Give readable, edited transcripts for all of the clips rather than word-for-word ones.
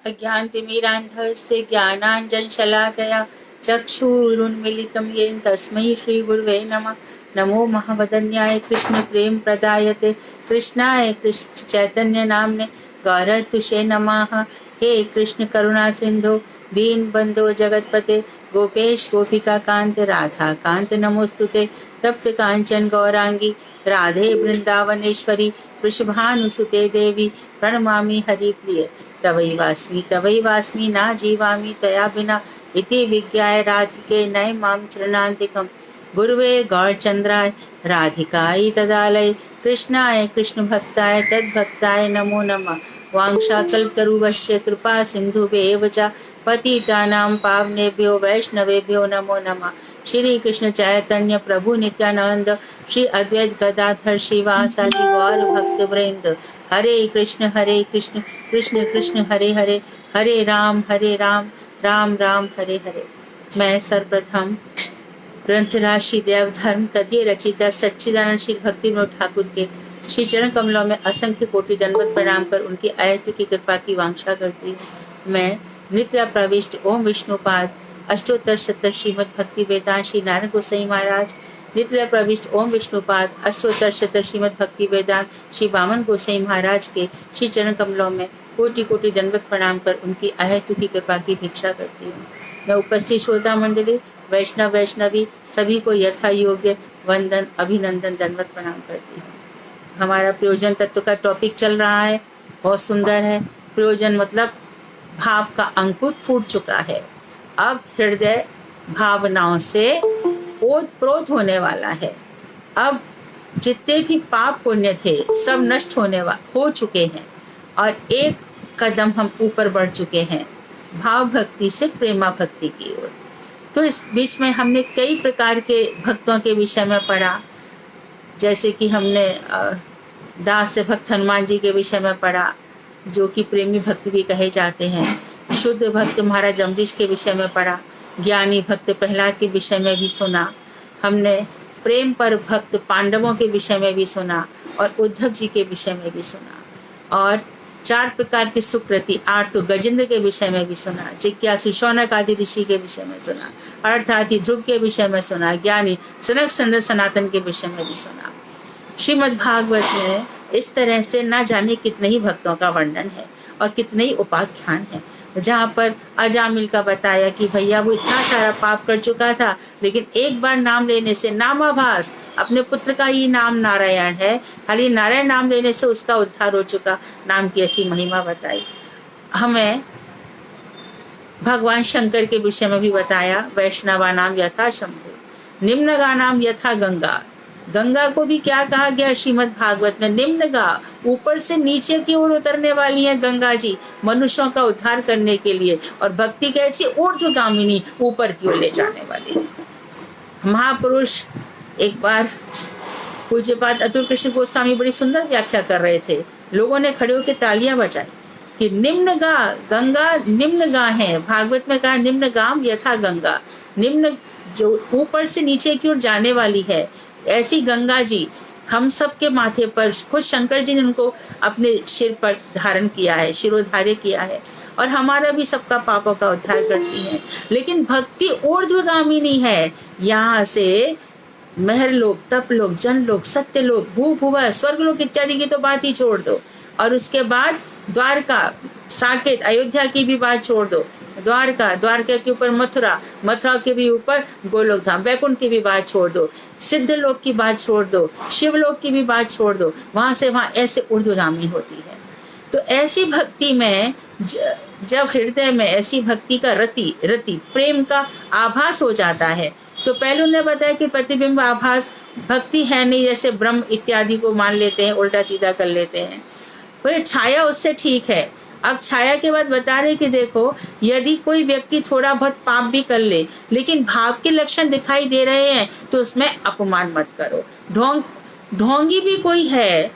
अज्ञानतिमिरान्धस्य ज्ञानाञ्जनशलाकया चक्षुरुन्मीलितं येन तस्मै श्रीगुरुवे नमः। नमो महावदन्याय कृष्ण प्रेम प्रदायते कृष्णाय कृष्ण चैतन्य नामने गौरतुषे नमः। हे कृष्ण करुणा सिंधु दीन बंधो जगतपते गोपेश गोपिका कांत राधा कांत नमोस्तुते। तप्त कांचन गौरांगी राधे वृंदावनेश्वरी वृषभानुसुते देवी प्रणमामि हरिप्रिय। तवै वास्मि ना जीवामि तया बिना इति विज्ञाय राधिके नय माम चरणान्तिकम्। गुरुवे गौरचंद्राय राधिकाय तदालय कृष्णाय कृष्ण भक्ताय तद्भक्ताय नमो नमः। वांशाकल्पतरुवश्च कृपा सिन्धुभ्येव च पतितानां पावनेभ्यो वैष्णवेभ्यो नमो नमः। श्री कृष्ण चैतन्य प्रभु नित्यानंद श्री अद्वैत गदाधर श्रीवासादि गौर भक्त वृंद। हरे कृष्ण कृष्ण कृष्ण हरे हरे, हरे राम राम राम हरे हरे। मैं सर्वप्रथम ग्रंथराज श्री देव धर्म तदीय रचिता सच्चिदानंद श्री भक्ति विनोद ठाकुर के श्री चरण कमलों में असंख्य कोटि दंडवत प्रणाम कर उनकी अयतु की कृपा की वांछा करती हूँ। मैं नित्य प्रविष्ट ओम विष्णुपाद अष्टोत्तर शतक श्रीमद भक्ति वेदांत श्री नारायण गोसाई महाराज, नित्य प्रविष्ट ओम विष्णुपाद अष्टोत्तर शतक श्रीमद भक्ति वेदांत श्री वामन गोसाई महाराज के श्री चरण कमलों में कोटि कोटि दंडवत प्रणाम कर उनकी अहेतु की कृपा की भिक्षा करती हूँ। मैं उपस्थित श्रोता मंडली वैष्णव वैष्णवी सभी को यथा योग्य वंदन अभिनंदन दंडवत प्रणाम करती हूँ। हमारा प्रयोजन तत्व का टॉपिक चल रहा है, बहुत सुंदर है। प्रयोजन मतलब भाव का अंकुर फूट चुका है, अब हृदय भावनाओं से ओतप्रोत होने वाला है। अब जितने भी पाप पुण्य थे सब नष्ट हो चुके हैं और एक कदम हम ऊपर बढ़ चुके हैं भाव भक्ति से प्रेमा भक्ति की ओर। तो इस बीच में हमने कई प्रकार के भक्तों के विषय में पढ़ा, जैसे कि हमने दास भक्त हनुमान जी के विषय में पढ़ा जो कि प्रेमी भक्त भी कहे जाते हैं। शुद्ध भक्त महाराज अम्बरीश के विषय में पढ़ा, ज्ञानी भक्त प्रहलाद के विषय में भी सुना। हमने प्रेम पर भक्त पांडवों के विषय में भी सुना और उद्धव जी के विषय में भी सुना। और 4 प्रकार के सुकृति आर्तो गजेंद्र के विषय में भी सुना, जिज्ञासु शौनक आदि ऋषि के विषय में सुना, अर्थार्थी ध्रुव के विषय में सुना, ज्ञानी सनक सनातन के विषय में भी सुना। श्रीमद् भागवत में इस तरह से ना जाने कितने ही भक्तों का वर्णन है और कितने ही उपाख्यान है, जहाँ पर अजामिल का बताया कि भैया वो इतना सारा पाप कर चुका था लेकिन एक बार नाम लेने से, नामाभास अपने पुत्र का ही नाम नारायण है, खाली नारायण नाम लेने से उसका उद्धार हो चुका, नाम की ऐसी महिमा बताई। हमें भगवान शंकर के विषय में भी बताया, वैष्णवा नाम यथा शंभु निम्नगा नाम यथा गंगा। गंगा को भी क्या कहा गया श्रीमद् भागवत में, निम्नगा, ऊपर से नीचे की ओर उतरने वाली है गंगा जी मनुष्यों का उद्धार करने के लिए, और भक्ति कैसी ऊर्ध्वगामिनी, ऊपर की ओर ले जाने वाली। महापुरुष एक बार पूज्यपाद अतुल कृष्ण गोस्वामी बड़ी सुंदर व्याख्या कर रहे थे, लोगों ने खड़े होकर तालियां बजाई कि निम्नगा, गंगा निम्नगा है। भागवत में कहा निम्नगाम यथा गंगा, निम्न जो ऊपर से नीचे की ओर जाने वाली है, ऐसी गंगा जी हम सब के माथे पर, खुद शंकर जी ने उनको अपने सिर पर धारण किया है, शिरोधार्य किया है, और हमारा भी सबका पापों का उद्धार करती है। लेकिन भक्ति ऊर्ध्वगामिनी है, यहाँ से महर लोक, तप लोक, जन लोक, सत्य लोक, भू भुवा, स्वर्ग लोक इत्यादि की तो बात ही छोड़ दो, और उसके बाद द्वारका, साकेत, अयोध्या की भी बात छोड़ दो, द्वारका के ऊपर मथुरा के भी ऊपर गोलोक धाम, वैकुंठ की भी बात छोड़ दो, सिद्ध लोक की बात छोड़ दो, शिवलोक की भी बात छोड़ दो, वहां से वहां ऐसे ऊर्ध्वगामी होती है। तो ऐसी भक्ति में जब हृदय में ऐसी भक्ति का रति प्रेम का आभास हो जाता है, तो पहले उन्होंने बताया कि प्रतिबिंब आभास भक्ति है नहीं, जैसे ब्रह्म इत्यादि को मान लेते हैं, उल्टा सीधा कर लेते हैं। पर छाया उससे ठीक है। अब छाया के बाद बता रहे कि देखो, यदि कोई व्यक्ति थोड़ा बहुत पाप भी कर ले लेकिन भाव के लक्षण दिखाई दे रहे हैं तो उसमें अपमान मत करो। ढोंगी भी कोई है,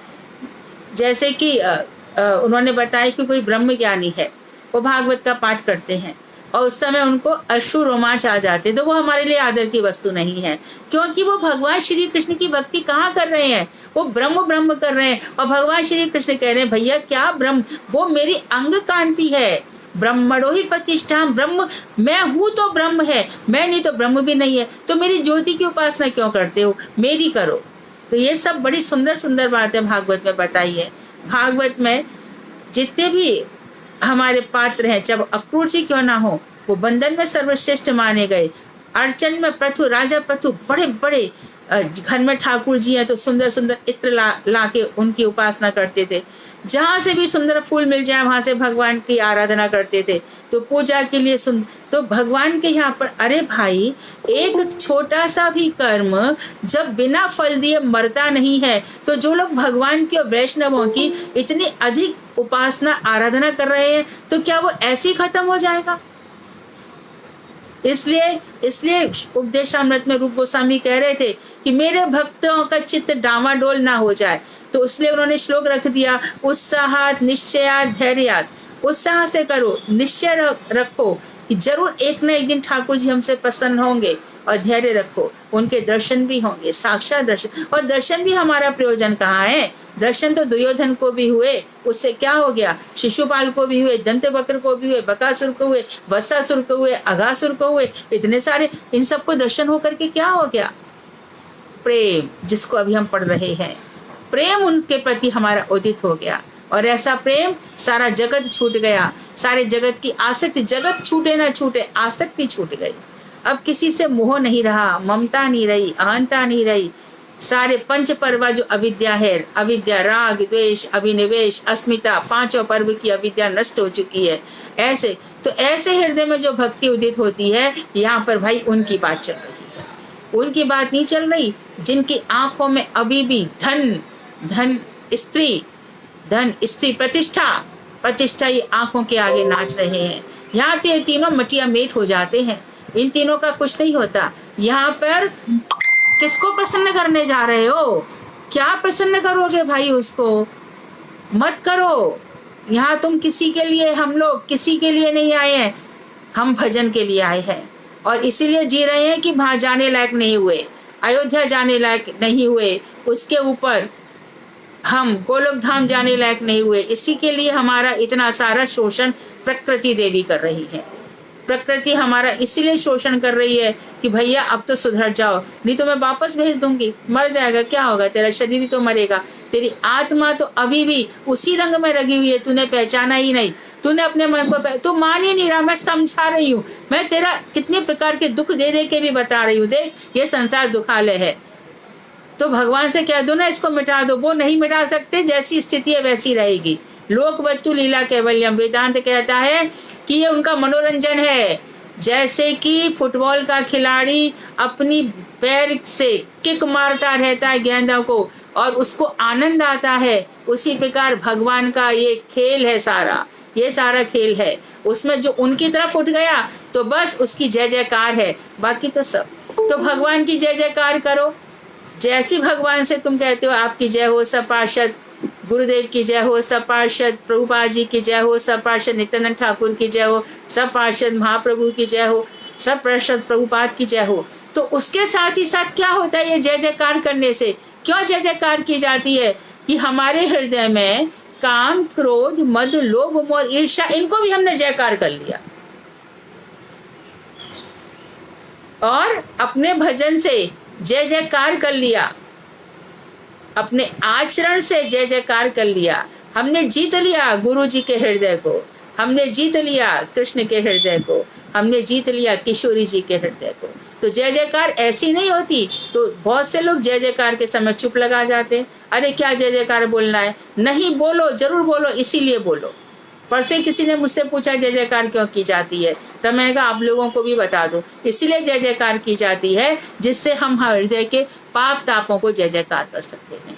जैसे कि उन्होंने बताया कि कोई ब्रह्म ज्ञानी है, वो भागवत का पाठ करते हैं और उस समय उनको अश्रु रोमांच आ जाते, तो वो हमारे लिए आदर की वस्तु नहीं है, क्योंकि वो भगवान श्री कृष्ण की भक्ति कहाँ कर रहे हैं, वो ब्रह्म कर रहे हैं। और भगवान श्री कृष्ण कह रहे हैं भैया क्या ब्रह्म, वो मेरी अंग कांति है, ब्रह्मणो ही प्रतिष्ठा, ब्रह्म मैं हूँ तो ब्रह्म है, मैं नहीं तो ब्रह्म भी नहीं है, तो मेरी ज्योति की उपासना क्यों करते हो, मेरी करो। तो ये सब बड़ी सुंदर सुंदर बातें भागवत में बताई है। भागवत में जितने भी हमारे पात्र हैं, चाहे अक्रूर जी क्यों ना हो, वो बंधन में सर्वश्रेष्ठ माने गए। अर्चन में प्रथु, राजा प्रथु बड़े बड़े घर में ठाकुर जी हैं तो सुंदर सुंदर इत्र ला के उनकी उपासना करते थे। जहां से भी सुंदर फूल मिल जाए वहां से भगवान की आराधना करते थे। तो पूजा के लिए तो भगवान के यहाँ पर, अरे भाई एक छोटा सा भी कर्म जब बिना फल दिए मरता नहीं है, तो जो लोग भगवान की और वैष्णवों की इतनी अधिक उपासना आराधना कर रहे हैं, तो क्या वो ऐसे ही खत्म हो जाएगा? इसलिए उपदेशामृत में रूप गोस्वामी कह रहे थे कि मेरे भक्तों का चित्त डावाडोल ना हो जाए, तो इसलिए उन्होंने श्लोक रख दिया, उत्साहात निश्चयात धैर्यात। उत्साह से करो, निश्चय रखो कि जरूर एक न एक दिन ठाकुर जी हमसे प्रसन्न होंगे, और धैर्य रखो, उनके दर्शन भी होंगे, साक्षात दर्शन। और दर्शन भी हमारा प्रयोजन कहाँ है? दर्शन तो दुर्योधन को भी हुए, उससे क्या हो गया? शिशुपाल को भी हुए, दंतवक्र को भी हुए, बकासुर को हुए, वत्सासुर को हुए, अघासुर को हुए, इतने सारे, इन सबको दर्शन होकर के क्या हो गया? प्रेम, जिसको अभी हम पढ़ रहे हैं, प्रेम उनके प्रति हमारा उदित हो गया, और ऐसा प्रेम सारा जगत छूट गया। सारे जगत की आसक्ति, जगत छूटे ना छूटे, आसक्ति छूट गई। अब किसी से मोह नहीं रहा, ममता नहीं रही, अहंता नहीं रही। सारे पंच पर्व जो अविद्या है, अविद्या, राग, द्वेष, अभिनिवेश, अस्मिता, पांचों पर्व की अविद्या नष्ट हो चुकी है। ऐसे तो ऐसे हृदय में जो भक्ति उदित होती है, यहाँ पर भाई उनकी बात चल रही है। उनकी बात नहीं चल रही जिनकी आंखों में अभी भी धन धन स्त्री प्रतिष्ठा ये आंखों के आगे नाच रहे हैं। यहाँ तो ये तीनों मटिया मेट हो जाते हैं, इन तीनों का कुछ नहीं होता। यहाँ पर किसको प्रसन्न करने जा रहे हो? क्या प्रसन्न करोगे भाई? उसको मत करो। यहाँ तुम किसी के लिए, हम लोग किसी के लिए नहीं आए हैं, हम भजन के लिए आए हैं, और इसीलिए जी रहे हैं कि वहां जाने लायक नहीं हुए, अयोध्या जाने लायक नहीं हुए, उसके ऊपर हम गोलोक धाम जाने लायक नहीं हुए। इसी के लिए हमारा इतना सारा शोषण प्रकृति देवी कर रही है। प्रकृति हमारा इसीलिए शोषण कर रही है कि भैया अब तो सुधर जाओ, नहीं तो मैं वापस भेज दूंगी। मर जाएगा, क्या होगा? तेरा शरीर ही तो मरेगा, तेरी आत्मा तो अभी भी उसी रंग में रगी हुई है, तूने पहचाना ही नहीं। तूने अपने मन को तू मान ही नहीं रहा। मैं समझा रही हूँ, मैं तेरा कितने प्रकार के दुख दे दे के भी बता रही हूँ, देख ये संसार दुखालय है। तो भगवान से कह दो ना, इसको मिटा दो। वो नहीं मिटा सकते, जैसी स्थिति है वैसी रहेगी। लोकवत्तु लीला कैवल्यम, वेदांत कहता है कि ये उनका मनोरंजन है। जैसे कि फुटबॉल का खिलाड़ी अपनी पैर से किक मारता रहता है गेंदों को और उसको आनंद आता है, उसी प्रकार भगवान का ये खेल है सारा, ये सारा खेल है। उसमें जो उनकी तरफ उठ गया तो बस उसकी जय जयकार है, बाकी तो सब। तो भगवान की जय जयकार करो। जैसी भगवान से तुम कहते हो आपकी जय हो, सब पार्षद गुरुदेव की जय हो, सब पार्षद प्रभुपाद जी की जय हो, सब पार्षद नित्यानंद ठाकुर की जय हो, सब पार्षद महाप्रभु की जय हो, सब पार्षद प्रभुपाद की जय हो, तो उसके साथ ही साथ क्या होता है? ये जय जयकार करने से क्यों जय जयकार की जाती है? कि हमारे हृदय में काम, क्रोध, मद, लोभ, मोह, ईर्ष्या, इनको भी हमने जयकार कर लिया, और अपने भजन से जय जयकार कर लिया, अपने आचरण से जय जयकार कर लिया। हमने जीत लिया गुरु जी के हृदय को, हमने जीत लिया कृष्ण के हृदय को, हमने जीत लिया किशोरी जी के हृदय को। तो जय जयकार ऐसी नहीं होती। तो बहुत से लोग जय जयकार के समय चुप लगा जाते हैं। अरे क्या जय जयकार बोलना है? नहीं, बोलो, जरूर बोलो, इसीलिए बोलो। परसों किसी ने मुझसे पूछा जय जयकार क्यों की जाती है, तो मैंने कहा आप लोगों को भी बता दो। इसीलिए जय जयकार की जाती है जिससे हम हृदय के पाप तापों को जय जयकार कर सकते हैं।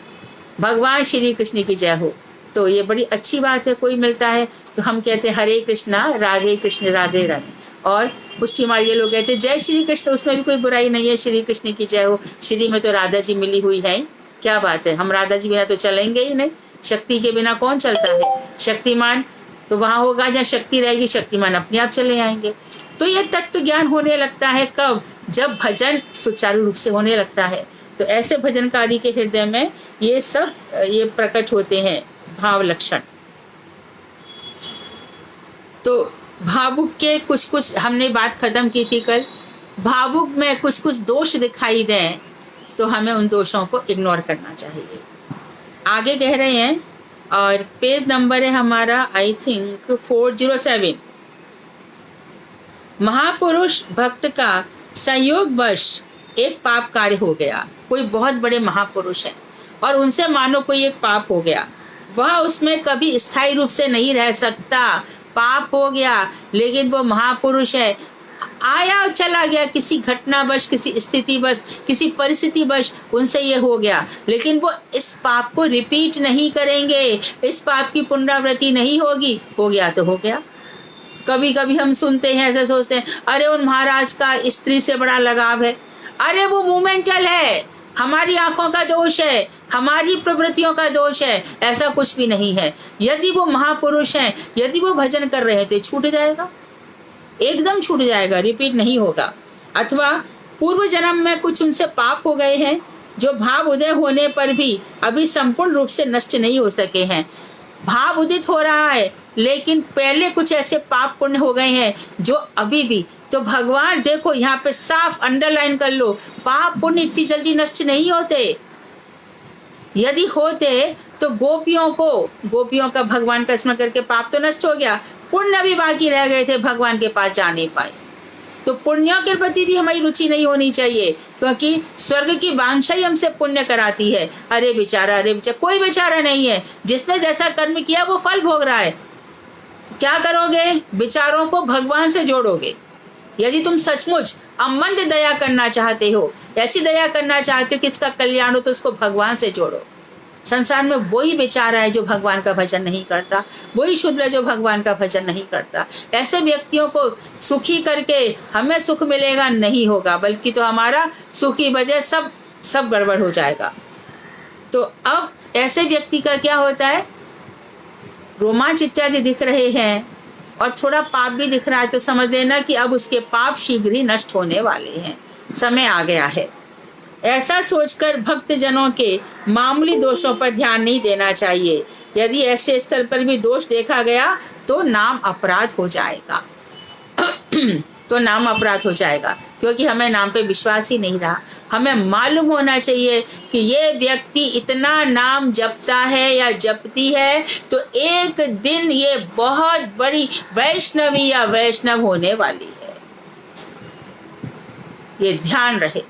भगवान श्री कृष्ण की जय हो। तो ये बड़ी अच्छी बात है। कोई मिलता है तो हम कहते हैं हरे कृष्णा राधे कृष्ण राधे राधे, और पुष्टि मारिए लोग कहते हैं जय श्री कृष्ण, उसमें भी कोई बुराई नहीं है। श्री कृष्ण की जय हो। श्री में तो राधा जी मिली हुई है, क्या बात है। हम राधा जी बिना तो चलेंगे ही नहीं। शक्ति के बिना कौन चलता है? शक्तिमान तो वहां होगा जहाँ शक्ति रहेगी, शक्तिमान अपने आप चले आएंगे। तो ये तत्व ज्ञान होने लगता है कब? जब भजन सुचारू रूप से होने लगता है। तो ऐसे भजनकारी के हृदय में ये सब ये प्रकट होते हैं भाव लक्षण। तो भावुक के कुछ कुछ हमने बात खत्म की थी कल, भावुक में कुछ कुछ दोष दिखाई दें तो हमें उन दोषों को इग्नोर करना चाहिए। आगे कह रहे हैं, और पेज नंबर है हमारा आई थिंक 407। महापुरुष भक्त का संयोगवश एक पाप कार्य हो गया। कोई बहुत बड़े महापुरुष हैं और उनसे मानो कोई एक पाप हो गया, वह उसमें कभी स्थायी रूप से नहीं रह सकता। पाप हो गया लेकिन वो महापुरुष है, आया और चला गया, किसी घटनावश, किसी स्थितिवश, किसी परिस्थितिवश उनसे ये हो गया, लेकिन वो इस पाप को रिपीट नहीं करेंगे, इस पाप की पुनरावृत्ति नहीं होगी। हो गया तो हो गया। कभी कभी हम सुनते हैं, ऐसा सोचते हैं, अरे उन महाराज का स्त्री से बड़ा लगाव है, अरे वो मोमेंटल है, हमारी आंखों का दोष है, हमारी प्रवृत्तियों का दोष है। ऐसा कुछ भी नहीं है। यदि वो महापुरुष हैं, यदि वो भजन कर रहे हैं तो छूट जाएगा, एकदम छूट जाएगा, रिपीट नहीं होगा। अथवा पूर्व जन्म में कुछ उनसे पाप हो गए हैं जो भाव उदय होने पर भी अभी संपूर्ण रूप से नष्ट नहीं हो सके हैं। भाव उदित हो रहा है लेकिन पहले कुछ ऐसे पाप पुण्य हो गए हैं जो अभी भी, तो भगवान देखो यहाँ पे साफ अंडरलाइन कर लो, पाप पुण्य इतनी जल्दी नष्ट नहीं होते। यदि होते तो गोपियों का भगवान का स्मरण करके पाप तो नष्ट हो गया, पुण्य भी बाकी रह गए थे, भगवान के पास जा नहीं पाए। तो पुण्यों के प्रति भी हमारी रुचि नहीं होनी चाहिए, क्योंकि स्वर्ग की वांछा ही हमसे पुण्य कराती है। अरे बेचारा, कोई बेचारा नहीं है, जिसने जैसा कर्म किया वो फल भोग रहा है। क्या करोगे? बेचारों को भगवान से जोड़ोगे। यदि तुम सचमुच अमंद दया करना चाहते हो, ऐसी दया करना चाहते हो कि इसका कल्याण हो, तो उसको भगवान से जोड़ो। संसार में वही बेचारा है जो भगवान का भजन नहीं करता, वही शूद्र जो भगवान का भजन नहीं करता। ऐसे व्यक्तियों को सुखी करके हमें सुख मिलेगा नहीं होगा, बल्कि तो हमारा सुखी वजह सब गड़बड़ हो जाएगा। तो अब ऐसे व्यक्ति का क्या होता है, रोमांच इत्यादि दिख रहे हैं और थोड़ा पाप भी दिख रहा है, तो समझ लेना कि अब उसके पाप शीघ्र ही नष्ट होने वाले हैं, समय आ गया है। ऐसा सोचकर भक्त जनों के मामूली दोषों पर ध्यान नहीं देना चाहिए। यदि ऐसे स्तर पर भी दोष देखा गया तो नाम अपराध हो जाएगा तो नाम अपराध हो जाएगा, क्योंकि हमें नाम पे विश्वास ही नहीं रहा। हमें मालूम होना चाहिए कि ये व्यक्ति इतना नाम जपता है या जपती है तो एक दिन ये बहुत बड़ी वैष्णवी या वैष्णव होने वाली है, ये ध्यान रहे।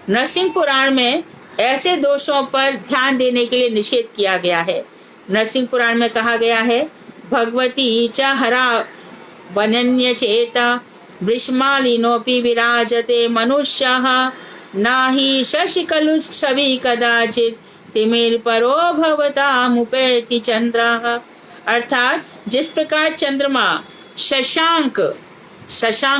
नरसिंह पुराण में ऐसे दोषों पर ध्यान देने के लिए निषेध किया गया है। नरसिंह पुराण में कहा गया है, भगवती च हरा वनन्य चेता वृष्मालिनोपि विराजते मनुष्यः नाहि शशिकलु छवि कदाचित तिमिर परो भवतामुपैति चंद्रः। अर्थात जिस प्रकार चंद्रमा शशांक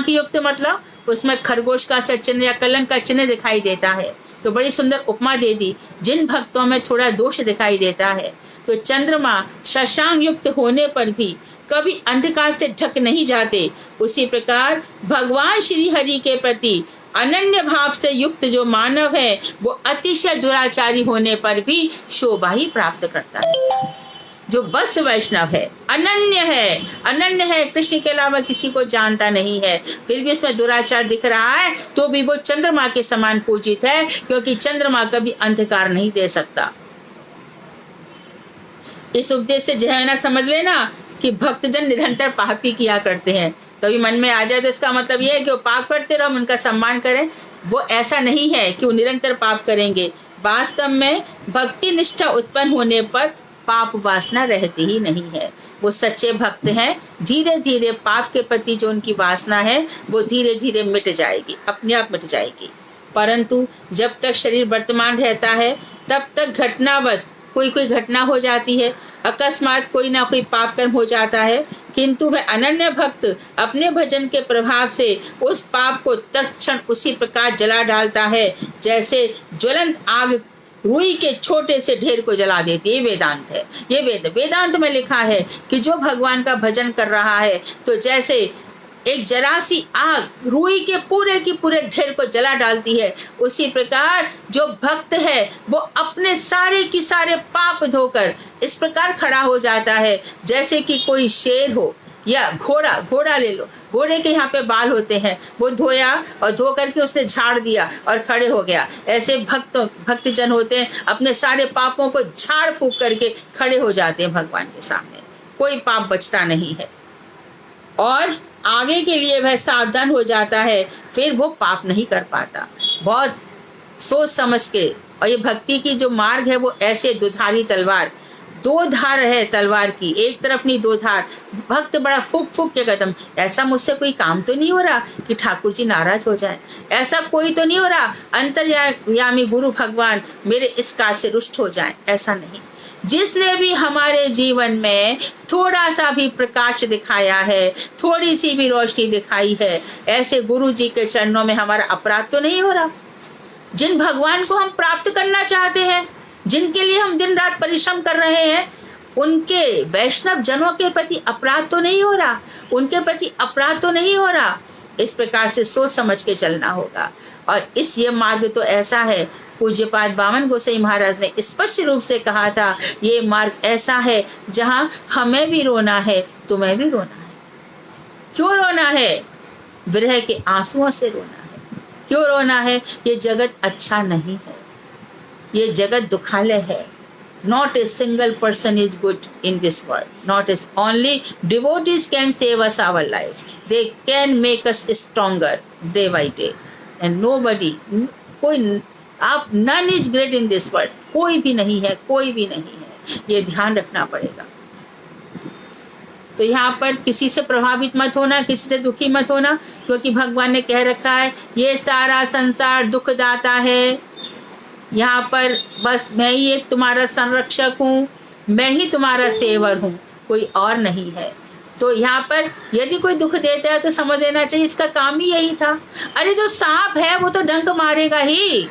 युक्त, मतलब उसमें खरगोश का सा चिन्ह या कलंक का चिन्ह दिखाई देता है, तो बड़ी सुंदर उपमा दे दी। जिन भक्तों में थोड़ा दोष दिखाई देता है, तो चंद्रमा शशांक युक्त होने पर भी कभी अंधकार से ढक नहीं जाते, उसी प्रकार भगवान श्री हरि के प्रति अनन्य भाव से युक्त जो मानव है वो अतिशय दुराचारी होने पर भी शोभा ही प्राप्त करता है। जो बस वैष्णव है, अनन्य है, कृष्ण के अलावा किसी को जानता नहीं है, फिर भी इसमें दुराचार दिख रहा है, तो भी वो चंद्रमा के समान पूजित है, क्योंकि चंद्रमा कभी अंधकार नहीं दे सकता। इस उपदेश से जो ना समझ लेना कि भक्तजन निरंतर पाप ही किया करते हैं। तो अभी मन में आ जाए तो इसका मतलब यह है कि वो पाप करते रहो, उनका सम्मान करें। वो ऐसा नहीं है कि वो निरंतर पाप करेंगे। वास्तव में भक्ति निष्ठा उत्पन्न होने पर पाप वासना रहती ही नहीं है। वो सच्चे भक्त हैं। धीरे धीरे पाप के प्रति जो उनकी वासना है वो धीरे धीरे मिट जाएगी, अपने आप मिट जाएगी। परंतु जब तक शरीर वर्तमान रहता है तब तक घटनावश कोई घटना हो जाती है, अकस्मात कोई ना कोई पाप कर्म हो जाता है, किंतु वह अनन्य भक्त अपने भजन के प्रभाव से उस पाप को तत्क्षण उसी प्रकार जला डालता है जैसे ज्वलंत आग रुई के छोटे से ढेर को जला देती है। वेदांत है, ये वेदांत में लिखा है कि जो भगवान का भजन कर रहा है तो जैसे एक जरा सी आग रुई के पूरे ढेर को जला डालती है, उसी प्रकार जो भक्त है वो अपने सारे पाप धोकर इस प्रकार खड़ा हो जाता है जैसे कि कोई शेर हो या घोड़ा ले लो, घोड़े के यहाँ पे बाल होते हैं, वो धोया और धो करके उसने झाड़ दिया और खड़े हो गया। ऐसे भक्तजन होते हैं, अपने सारे पापों को झाड़ फूक करके खड़े हो जाते हैं भगवान के सामने, कोई पाप बचता नहीं है और आगे के लिए वह सावधान हो जाता है, फिर वो पाप नहीं कर पाता। बहुत सोच समझ के, और ये भक्ति की जो मार्ग है वो ऐसे दुधारी तलवार, दो धार है तलवार की, एक तरफ नहीं दो धार। भक्त बड़ा फूक फूक के कदम, ऐसा मुझसे कोई काम तो नहीं हो रहा कि ठाकुर जी नाराज हो जाए, ऐसा कोई तो नहीं हो रहा अंतर्यामी गुरु भगवान मेरे इस कार्य से रुष्ट हो जाए, ऐसा नहीं। जिसने भी हमारे जीवन में थोड़ा सा भी प्रकाश दिखाया है, थोड़ी सी भी रोशनी दिखाई है, ऐसे गुरु जी के चरणों में हमारा अपराध तो नहीं हो रहा। जिन भगवान को हम प्राप्त करना चाहते हैं, जिनके लिए हम दिन रात परिश्रम कर रहे हैं, उनके वैष्णव जनों के प्रति अपराध तो नहीं हो रहा, उनके प्रति अपराध तो नहीं हो रहा। इस प्रकार से सोच समझ के चलना होगा। और ये मार्ग तो ऐसा है, पूज्यपाद वामन गोसाई महाराज ने स्पष्ट रूप से कहा था, ये मार्ग ऐसा है जहां हमें भी रोना है, तुम्हें भी रोना है। क्यों रोना है? विरह के आंसुओं से रोना है। क्यों रोना है? ये जगत अच्छा नहीं है, ये जगत दुखालय है। Not a single person is good in this world. Not as only devotees can save us our lives. They can make us stronger day by day. And nobody, none is great in this world. कोई भी नहीं है, कोई भी नहीं है। ये ध्यान रखना पड़ेगा। तो यहाँ पर किसी से प्रभावित मत होना, किसी से दुखी मत होना, क्योंकि भगवान ने कह रखा है ये सारा संसार दुखदाता है। यहाँ पर बस मैं ही एक तुम्हारा संरक्षक हूँ, मैं ही तुम्हारा सेवर हूँ, कोई और नहीं है। तो यहाँ पर यदि कोई दुख देता है तो समझ लेना चाहिए इसका काम ही यही था। अरे जो सांप है वो तो डंक मारेगा ही,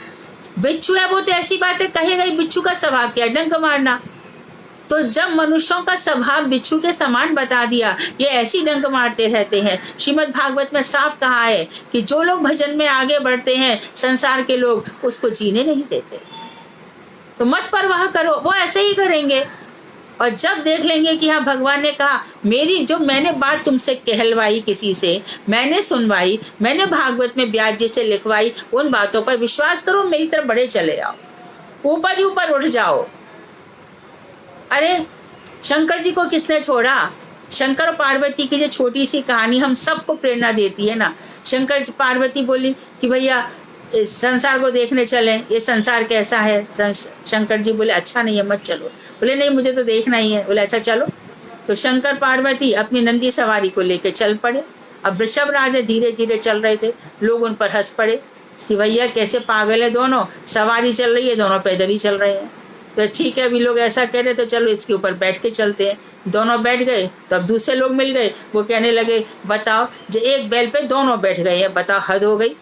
बिच्छू है वो तो ऐसी बातें कहेगा ही। बिच्छू का स्वभाव क्या है? डंक मारना। तो जब मनुष्यों का स्वभाव बिच्छू के समान बता दिया, ये ऐसी डंक मारते रहते हैं। श्रीमद् भागवत में साफ कहा है कि जो लोग भजन में आगे बढ़ते हैं, संसार के लोग उसको जीने नहीं देते। तो मत परवाह करो, वो ऐसे ही करेंगे। और जब देख लेंगे कि हाँ भगवान ने कहा, मेरी जो मैंने बात तुमसे कहलवाई, किसी से मैंने सुनवाई, मैंने भागवत में व्यास जी से लिखवाई, उन बातों पर विश्वास करो, मेरी तरफ बढ़े चले जाओ, ऊपर ही ऊपर उठ जाओ। अरे शंकर जी को किसने छोड़ा? शंकर और पार्वती की जो छोटी सी कहानी हम सबको प्रेरणा देती है ना। शंकर पार्वती बोली कि भैया इस संसार को देखने चलें, ये संसार कैसा है। शंकर जी बोले अच्छा नहीं है, मत चलो। बोले नहीं मुझे तो देखना ही है। बोले अच्छा चलो। तो शंकर पार्वती अपनी नंदी सवारी को लेकर चल पड़े। अब वृषभ राजा धीरे धीरे चल रहे थे, लोग उन पर हंस पड़े कि भैया कैसे पागल है दोनों, सवारी चल रही है, दोनों पैदल ही चल रहे हैं। तो ठीक है, अभी लोग ऐसा कह रहे तो चलो इसके ऊपर बैठ के चलते हैं। दोनों बैठ गए, तो अब दूसरे लोग मिल गए, वो कहने लगे बताओ जो एक बैल पे दोनों बैठ गए हैं, बताओ हद हो गई।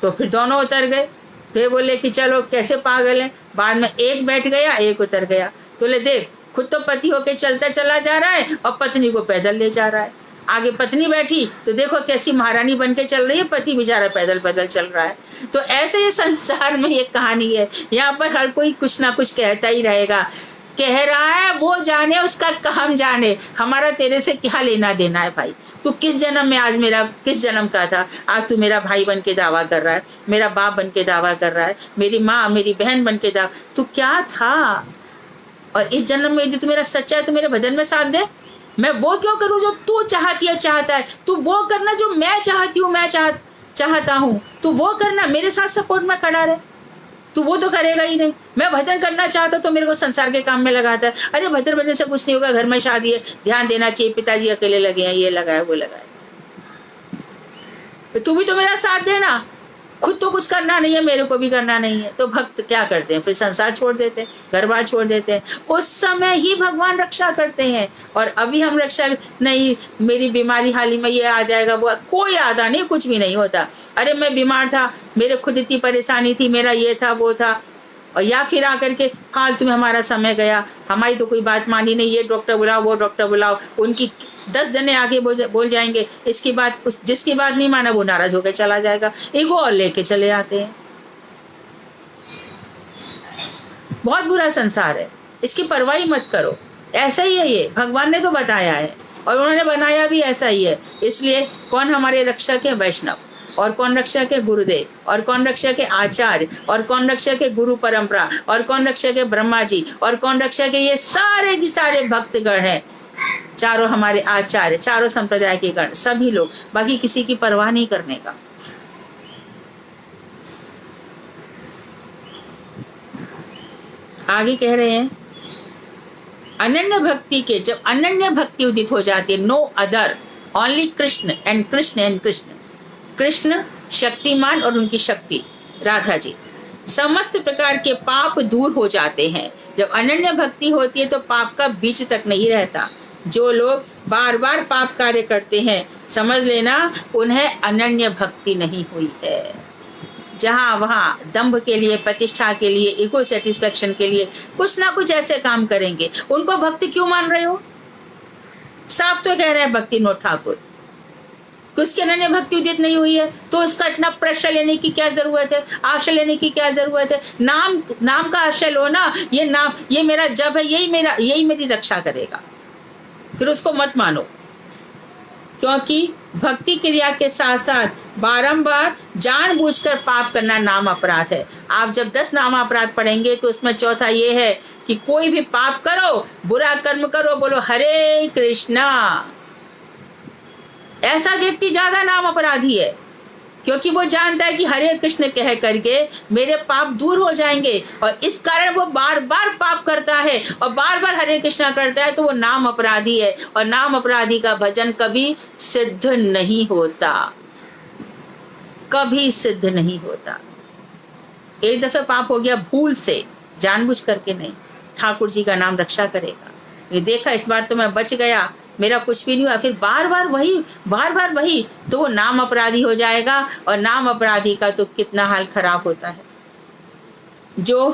तो फिर दोनों उतर गए। फिर बोले कि चलो कैसे पागल हैं। बाद में एक बैठ गया, एक उतर गया। तो ले देख, खुद तो पति होके चलता चला जा रहा है और पत्नी को पैदल ले जा रहा है। आगे पत्नी बैठी तो देखो कैसी महारानी बन के चल रही है, पति बेचारा पैदल पैदल चल रहा है। तो ऐसे ये संसार में ये कहानी है। यहाँ पर हर कोई कुछ ना कुछ कहता ही रहेगा। कह रहा है वो जाने, उसका काम जाने, हमारा तेरे से क्या लेना देना है भाई। तू किस जन्म में, आज मेरा किस जन्म का था, आज तू मेरा भाई बन के दावा कर रहा है, मेरा बाप बन के दावा कर रहा है, मेरी माँ मेरी बहन बन के दावा। तू क्या था? और इस जन्म में यदि तू मेरा सच्चा है तो मेरे भजन में साथ दे। मैं वो क्यों करूँ जो तू चाहती है, चाहता है। तू वो करना जो मैं चाहती हूँ, मैं चाहता हूँ। तू वो करना, मेरे साथ सपोर्ट में खड़ा रहे। तू वो तो करेगा ही नहीं। मैं भजन करना चाहता तो मेरे को संसार के काम में लगाता है। अरे भजन से कुछ नहीं होगा, घर में शादी है, ध्यान देना चाहिए, पिताजी अकेले लगे हैं, ये लगा है वो लगा है। तो तू भी तो मेरा साथ देना। खुद तो कुछ करना नहीं है, मेरे को भी करना नहीं है। तो भक्त क्या करते हैं? फिर संसार छोड़ देते हैं, घर बार छोड़ देते हैं। उस समय ही भगवान रक्षा करते हैं। और अभी हम रक्षा नहीं, मेरी बीमारी हाल ही में ये आ जाएगा, वो कोई आदा नहीं, कुछ भी नहीं होता। अरे मैं बीमार था, मेरे खुद इतनी परेशानी थी, मेरा ये था वो था। और या फिर आकर के फालतू में हमारा समय गया, हमारी तो कोई बात मानी नहीं, ये डॉक्टर बुलाओ वो डॉक्टर बुलाओ, उनकी 10 जने आगे बोल जाएंगे, इसकी बात जिसकी बात नहीं माना वो नाराज होकर चला जाएगा, ईगो और लेके चले आते हैं। बहुत बुरा संसार है, इसकी परवाही मत करो। ऐसा ही है ये, भगवान ने तो बताया है। और उन्होंने बनाया भी ऐसा ही है। इसलिए कौन हमारे रक्षक है? वैष्णव। और कौन रक्षक है? गुरुदेव। और कौन रक्षक है? आचार्य। और कौन रक्षक है? गुरु परंपरा। और कौन रक्षक है? ब्रह्मा जी। और कौन रक्षक है? ये सारे के सारे भक्तगण हैं, चारों हमारे आचार्य, चारों संप्रदाय के गण, सभी लोग, बाकी किसी की परवाह नहीं करने का। आगे कह रहे हैं, अनन्य भक्ति के, जब अनन्य भक्ति उदित हो जाती है, no other, only Krishna and Krishna and Krishna, Krishna शक्तिमान और उनकी शक्ति राधा जी, समस्त प्रकार के पाप दूर हो जाते हैं। जब अनन्य भक्ति होती है तो पाप का बीच तक नहीं रहता। जो लोग बार बार पाप कार्य करते हैं, समझ लेना उन्हें अनन्य भक्ति नहीं हुई है। जहां वहां दंभ के लिए, प्रतिष्ठा के लिए, इगो सेटिस्फेक्शन के लिए कुछ ना कुछ ऐसे काम करेंगे, उनको भक्ति क्यों मान रहे हो? साफ तो कह रहे हैं भक्ति नो ठाकुर, उसकी अनन्य भक्ति उदित नहीं हुई है तो उसका इतना प्रेशर लेने की क्या जरूरत है, आश्रय लेने की क्या जरूरत है? नाम का आश्रय लो ना। ये नाम, ये मेरा जब है, यही मेरी रक्षा करेगा, फिर उसको मत मानो। क्योंकि भक्ति क्रिया के साथ साथ बारंबार जानबूझकर पाप करना नाम अपराध है। आप जब 10 नाम अपराध पढ़ेंगे तो उसमें चौथा ये है कि कोई भी पाप करो, बुरा कर्म करो, बोलो हरे कृष्णा। ऐसा व्यक्ति ज्यादा नाम अपराधी है, क्योंकि वो जानता है कि हरे कृष्ण कह करके मेरे पाप दूर हो जाएंगे, और इस कारण वो बार बार पाप करता है और बार बार हरे कृष्णा करता है, तो वो नाम अपराधी है। और नाम अपराधी का भजन कभी सिद्ध नहीं होता, कभी सिद्ध नहीं होता। एक दफे पाप हो गया भूल से, जानबूझ करके नहीं, ठाकुर जी का नाम रक्षा करेगा। ये देखा इस बार तो मैं बच गया, मेरा कुछ भी नहीं हुआ, फिर बार बार वही, तो वो नाम अपराधी हो जाएगा। और नाम अपराधी का तो कितना हाल खराब होता है। जो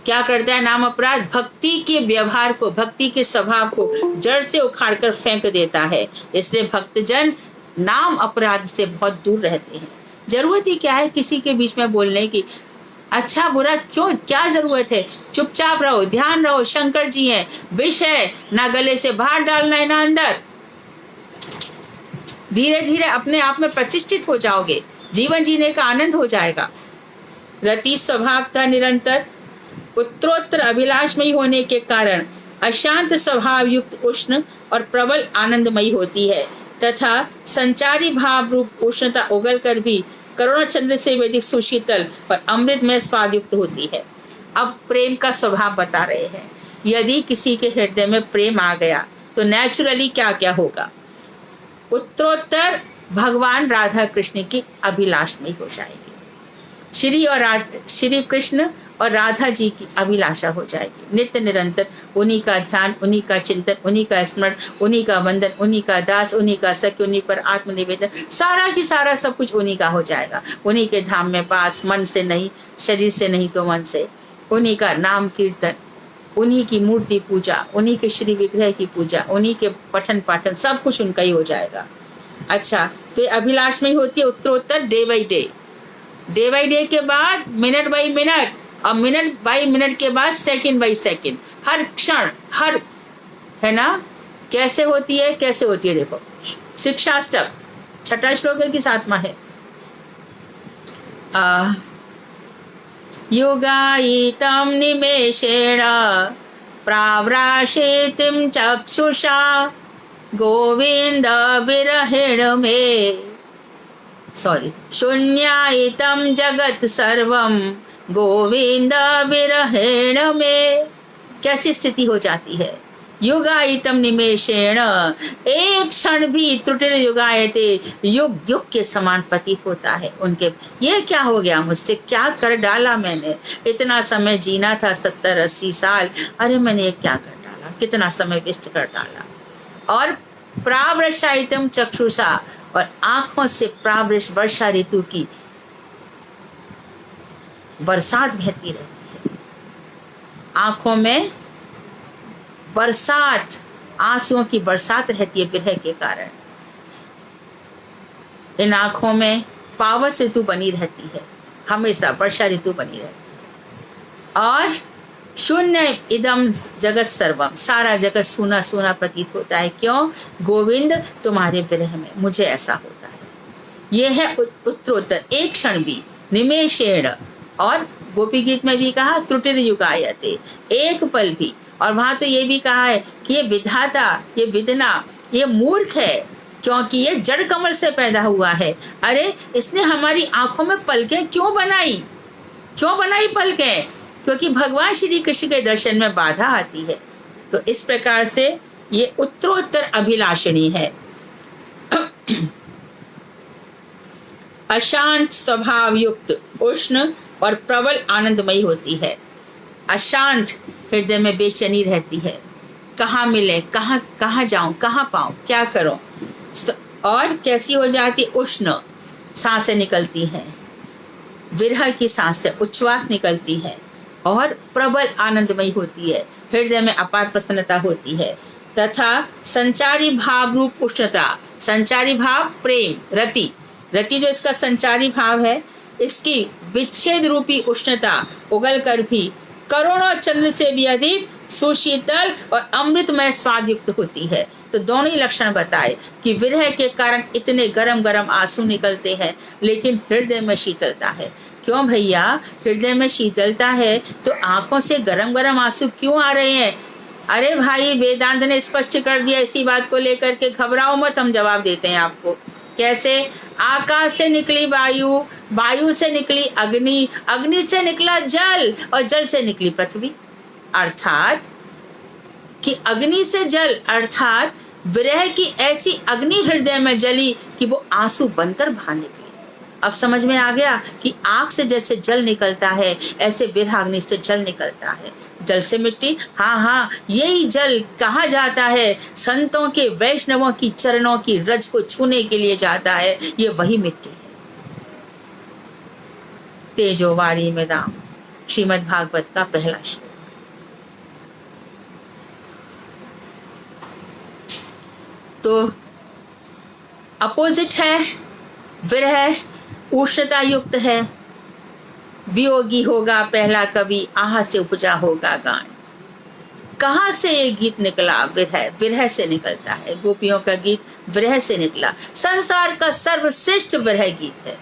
क्या करता है नाम अपराध? भक्ति के व्यवहार को, भक्ति के स्वभाव को जड़ से उखाड़ कर फेंक देता है। इसलिए भक्तजन नाम अपराध से बहुत दूर रहते हैं। जरूरत ही क्या है किसी के बीच में बोलने की? अच्छा बुरा क्यों, क्या जरूरत है? चुपचाप रहो, ध्यान रहो, शंकर जी हैं, विष है, ना गले से बाहर डालना है ना अंदर। धीरे धीरे अपने आप में प्रतिष्ठित हो जाओगे, जीवन जीने का आनंद हो जाएगा। रति स्वभाव का निरंतर उत्तरोत्तर अभिलाषमयी होने के कारण अशांत स्वभाव युक्त उष्ण और प्रबल आनंदमयी होती है, तथा संचारी भाव रूप उष्णता उगल कर भी करुणा चंद्र से वैदिक सुशीतल और अमृत में स्वाद युक्त होती है। अब प्रेम का स्वभाव बता रहे हैं। यदि किसी के हृदय में प्रेम आ गया तो नेचुरली क्या क्या होगा? उत्तरोत्तर भगवान राधा कृष्ण की अभिलाष में हो जाएगी। श्री कृष्ण और राधा जी की अभिलाषा हो जाएगी। नित्य निरंतर उन्हीं का ध्यान, उन्हीं का चिंतन, उन्हीं का स्मरण, उन्हीं का वंदन, उन्हीं का दास, उन्हीं का सख्य, उन्हीं पर आत्मनिवेदन, सारा की सारा सब कुछ उन्हीं का हो जाएगा। उन्हीं के धाम में पास, मन से नहीं, शरीर से नहीं तो मन से। उन्हीं का नाम कीर्तन, उन्हीं की मूर्ति पूजा, उन्हीं के श्री विग्रह की पूजा, उन्हीं के पठन पाठन, सब कुछ उनका ही हो जाएगा। अच्छा, तो अभिलाष में ही होती है उत्तरोत्तर, day by day, day by day के बाद मिनट बाई मिनट, और मिनट बाई मिनट के बाद सेकंड बाई सेकंड, हर क्षण, हर, है ना? कैसे होती है, कैसे होती है? देखो, शिक्षाष्टक 6वां श्लोक है कि 7वां है? युगायितं निमेषेण प्राव्राशितिं चक्षुषा गोविंद विरहेण मे, शून्यायितं जगत सर्वं गोविंद विरहेण में। कैसी स्थिति हो जाती है? युगायितम निमेषेण, एक क्षण भी त्रुटिर युगायते, युग युग के समान प्रतीत होता है उनके। ये क्या हो गया मुझसे, क्या कर डाला मैंने? इतना समय जीना था, 70-80 साल, अरे मैंने क्या कर डाला, कितना समय वेस्ट कर डाला। और प्रावृषायितम चक्षुषा, और आंखों से प्रावृष, वर्षा ऋतु की बरसात बहती रहती है। आंखों में बरसात, आंसुओं की बरसात रहती है विरह के कारण। इन आंखों में पावस ऋतु बनी रहती है, हमेशा वर्षा ऋतु बनी रहती है। और शून्य इदम जगत सर्वम, सारा जगत सूना सूना प्रतीत होता है। क्यों? गोविंद तुम्हारे विरह में। मुझे ऐसा होता है। यह है उत्तरोत्तर, एक क्षण भी, निमेषेण। और गोपी गीत में भी कहा त्रुटिर युगायते, एक पल भी। और वहां तो ये भी कहा है कि ये विधाता, ये विदना, ये मूर्ख है, क्योंकि ये जड़ कमल से पैदा हुआ है। अरे इसने हमारी आंखों में पलकें क्यों बनाई? क्यों बनाई पलकें? क्योंकि भगवान श्री कृष्ण के दर्शन में बाधा आती है। तो इस प्रकार से ये उत्तरोत्तर अभिलाषणी है। अशांत स्वभाव युक्त, उष्ण और प्रबल आनंदमयी होती है। अशांत, हृदय में बेचैनी रहती है, कहाँ मिले, कहाँ जाऊं, कहाँ पाऊं, क्या करूं। और कैसी हो जाती? उष्ण, सांसें निकलती हैं, विरह की सांसें, उच्छ्वास निकलती है। और प्रबल आनंदमयी होती है, हृदय में अपार प्रसन्नता होती है। तथा संचारी भाव रूप उष्णता, संचारी भाव प्रेम, रति, रति जो इसका संचारी भाव है, इसकी विच्छेद रूपी उष्णता उगल कर भी करोड़ों चंद्र से भी अधिक सुशीतल और अमृतमय स्वाद युक्त होती है। तो दोनों ही लक्षण बताए कि विरह के कारण इतने गरम गरम आंसू निकलते हैं, लेकिन हृदय में शीतलता है। क्यों भैया? हृदय में शीतलता है तो आंखों से गरम गरम आंसू क्यों आ रहे हैं? अरे भाई, वेदांत ने स्पष्ट कर दिया इसी बात को लेकर के, घबराओ मत, हम जवाब देते हैं आपको। कैसे? आकाश से निकली वायु, वायु से निकली अग्नि, अग्नि से निकला जल और जल से निकली पृथ्वी। अर्थात कि अग्नि से जल, अर्थात विरह की ऐसी अग्नि हृदय में जली कि वो आंसू बनकर बाहर निकले। अब समझ में आ गया कि आग से जैसे जल निकलता है, ऐसे विरह अग्नि से जल निकलता है। जल से मिट्टी, हाँ, यही जल कहा जाता है संतों के, वैष्णवों की चरणों की रज को छूने के लिए जाता है। ये वही मिट्टी है। तेजो वारी में दाम, श्रीमद् भागवत का पहला श्लोक। तो अपोजिट है विरह, उष्णता युक्त है। वियोगी होगा पहला कवि, आहा से उपजा होगा गान। कहाँ से ये गीत निकला? विरह, विरह से निकलता है। गोपियों का गीत विरह से निकला। संसार का सर्वश्रेष्ठ विरह गीत है,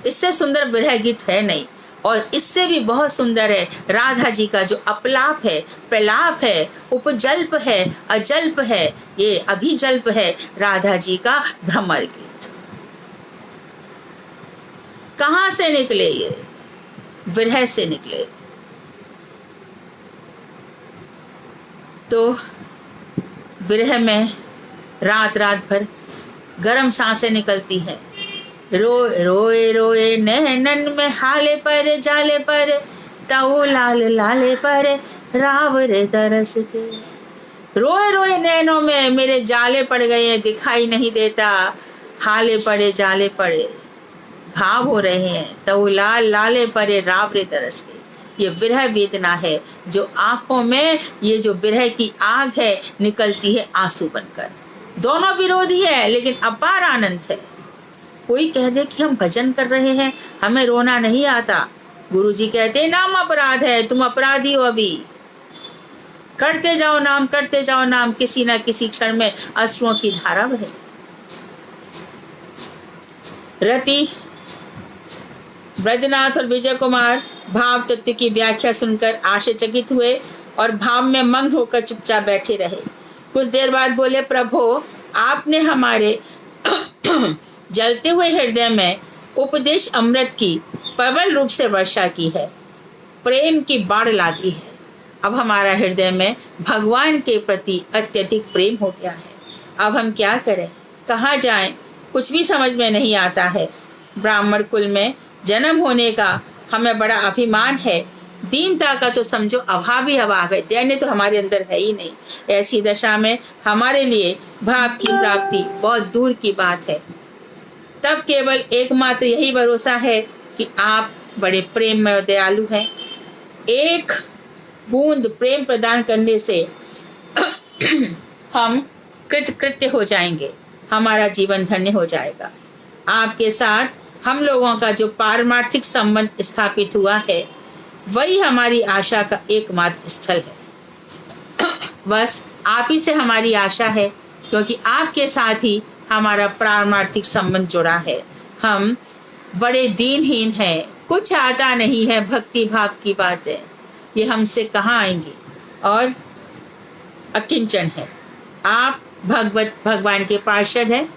इससे सुंदर विरह गीत है नहीं। और इससे भी बहुत सुंदर है राधा जी का जो अपलाप है, प्रलाप है, उपजल्प है, अजल्प है, ये अभिजल्प है राधा जी का भ्रमर गीत। कहाँ से निकले? ये विरह से निकले। तो विरह में रात रात भर गरम सांसें निकलती है। रोए रोए नैनन में हाले पर जाले पर, ताऊ लाल लाले पर राव रे तरस के। रोए रोए नैनों में मेरे जाले पड़ गए, दिखाई नहीं देता, हाले पड़े जाले पड़े, घाव हो रहे हैं, ताऊ लाल लाले पर राव रे तरस के। ये विरह वेदना है जो आंखों में, ये जो विरह की आग है, निकलती है आंसू बनकर। दोनों विरोधी है लेकिन अपार आनंद है। कोई कह दे कि हम भजन कर रहे हैं, हमें रोना नहीं आता, गुरुजी कहते नाम अपराध है, तुम अपराधी हो, अभी करते जाओ नाम, करते जाओ नाम, किसी ना किसी क्षण में अश्रुओं की धारा बहे। रति, ब्रजनाथ और विजय कुमार भाव तत्व की व्याख्या सुनकर आश्चर्यचकित हुए और भाव में मग्न होकर चुपचाप बैठे रहे। कुछ देर बाद बोले, प्रभु आपने हमारे जलते हुए हृदय में उपदेश अमृत की प्रबल रूप से वर्षा की है, प्रेम की बाढ़ ला दी है। अब हमारा हृदय में भगवान के प्रति अत्यधिक प्रेम हो गया है। अब हम क्या करें, कहाँ जाएं, कुछ भी समझ में नहीं आता है। ब्राह्मण कुल में जन्म होने का हमें बड़ा अभिमान है, दीनता का तो समझो अभाव ही अभाव है, दैन्य तो हमारे अंदर है ही नहीं। ऐसी दशा में हमारे लिए भाव की प्राप्ति बहुत दूर की बात है। तब केवल एकमात्र यही भरोसा है कि आप बड़े प्रेम में दयालु हैं। एक बूंद प्रेम प्रदान करने से हम कृतकृत्य हो जाएंगे, हमारा जीवन धन्य हो जाएगा। आपके साथ हम लोगों का जो पारमार्थिक संबंध स्थापित हुआ है, वही हमारी आशा का एकमात्र स्थल है। बस आप ही से हमारी आशा है, क्योंकि आपके साथ ही हमारा पारमार्थिक संबंध जुड़ा है। हम बड़े दीनहीन हैं, कुछ आता नहीं है, भक्ति भाव की बात है, ये हमसे कहाँ आएंगे, और अकिंचन है। आप भगवान के पार्षद हैं।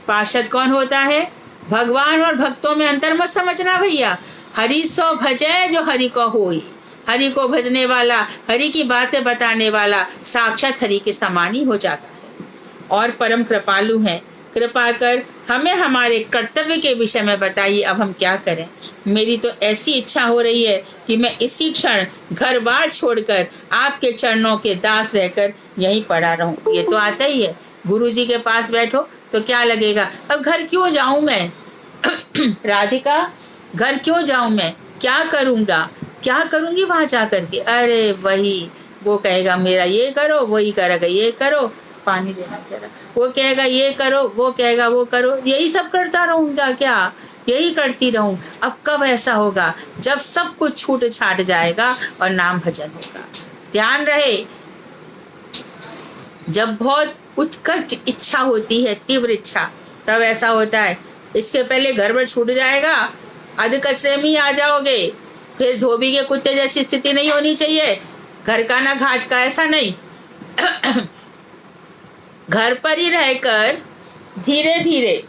पार्षद कौन होता है? भगवान और भक्तों में अंतर मत समझना भैया। हरि सो भजै जो हरि को होई। हरि को भजने वाला, हरि की बातें बताने वाला साक्षात हरि के समान ही हो जाता है और परम कृपालु है। कृपा कर हमें हमारे कर्तव्य के विषय में बताइए, अब हम क्या करें। मेरी तो ऐसी इच्छा हो रही है कि मैं इसी क्षण घर बार छोड़कर आपके चरणों के दास रहकर यहीं पड़ा रहूं। ये तो आता ही है, गुरु जी के पास बैठो तो क्या लगेगा, अब घर क्यों जाऊं मैं राधिका, घर क्यों जाऊं मैं, क्या करूंगा, क्या करूंगी वहां जा करके। अरे वही, वो कहेगा मेरा ये करो, वही करेगा ये करो, पानी देना जरा, वो कहेगा ये करो, वो कहेगा वो करो, यही सब करता रहूंगा क्या, यही करती रहूं। अब कब ऐसा होगा? जब सब कुछ छूट छाट जाएगा और नाम भजन होगा। ध्यान रहे, जब बहुत उत्कट इच्छा होती है, तीव्र इच्छा, तब ऐसा होता है। इसके पहले घर भर छूट जाएगा, अध कचरे में ही आ जाओगे, फिर धोबी के कुत्ते जैसी स्थिति नहीं होनी चाहिए, घर का ना घाट का, ऐसा नहीं। घर पर ही रहकर धीरे धीरे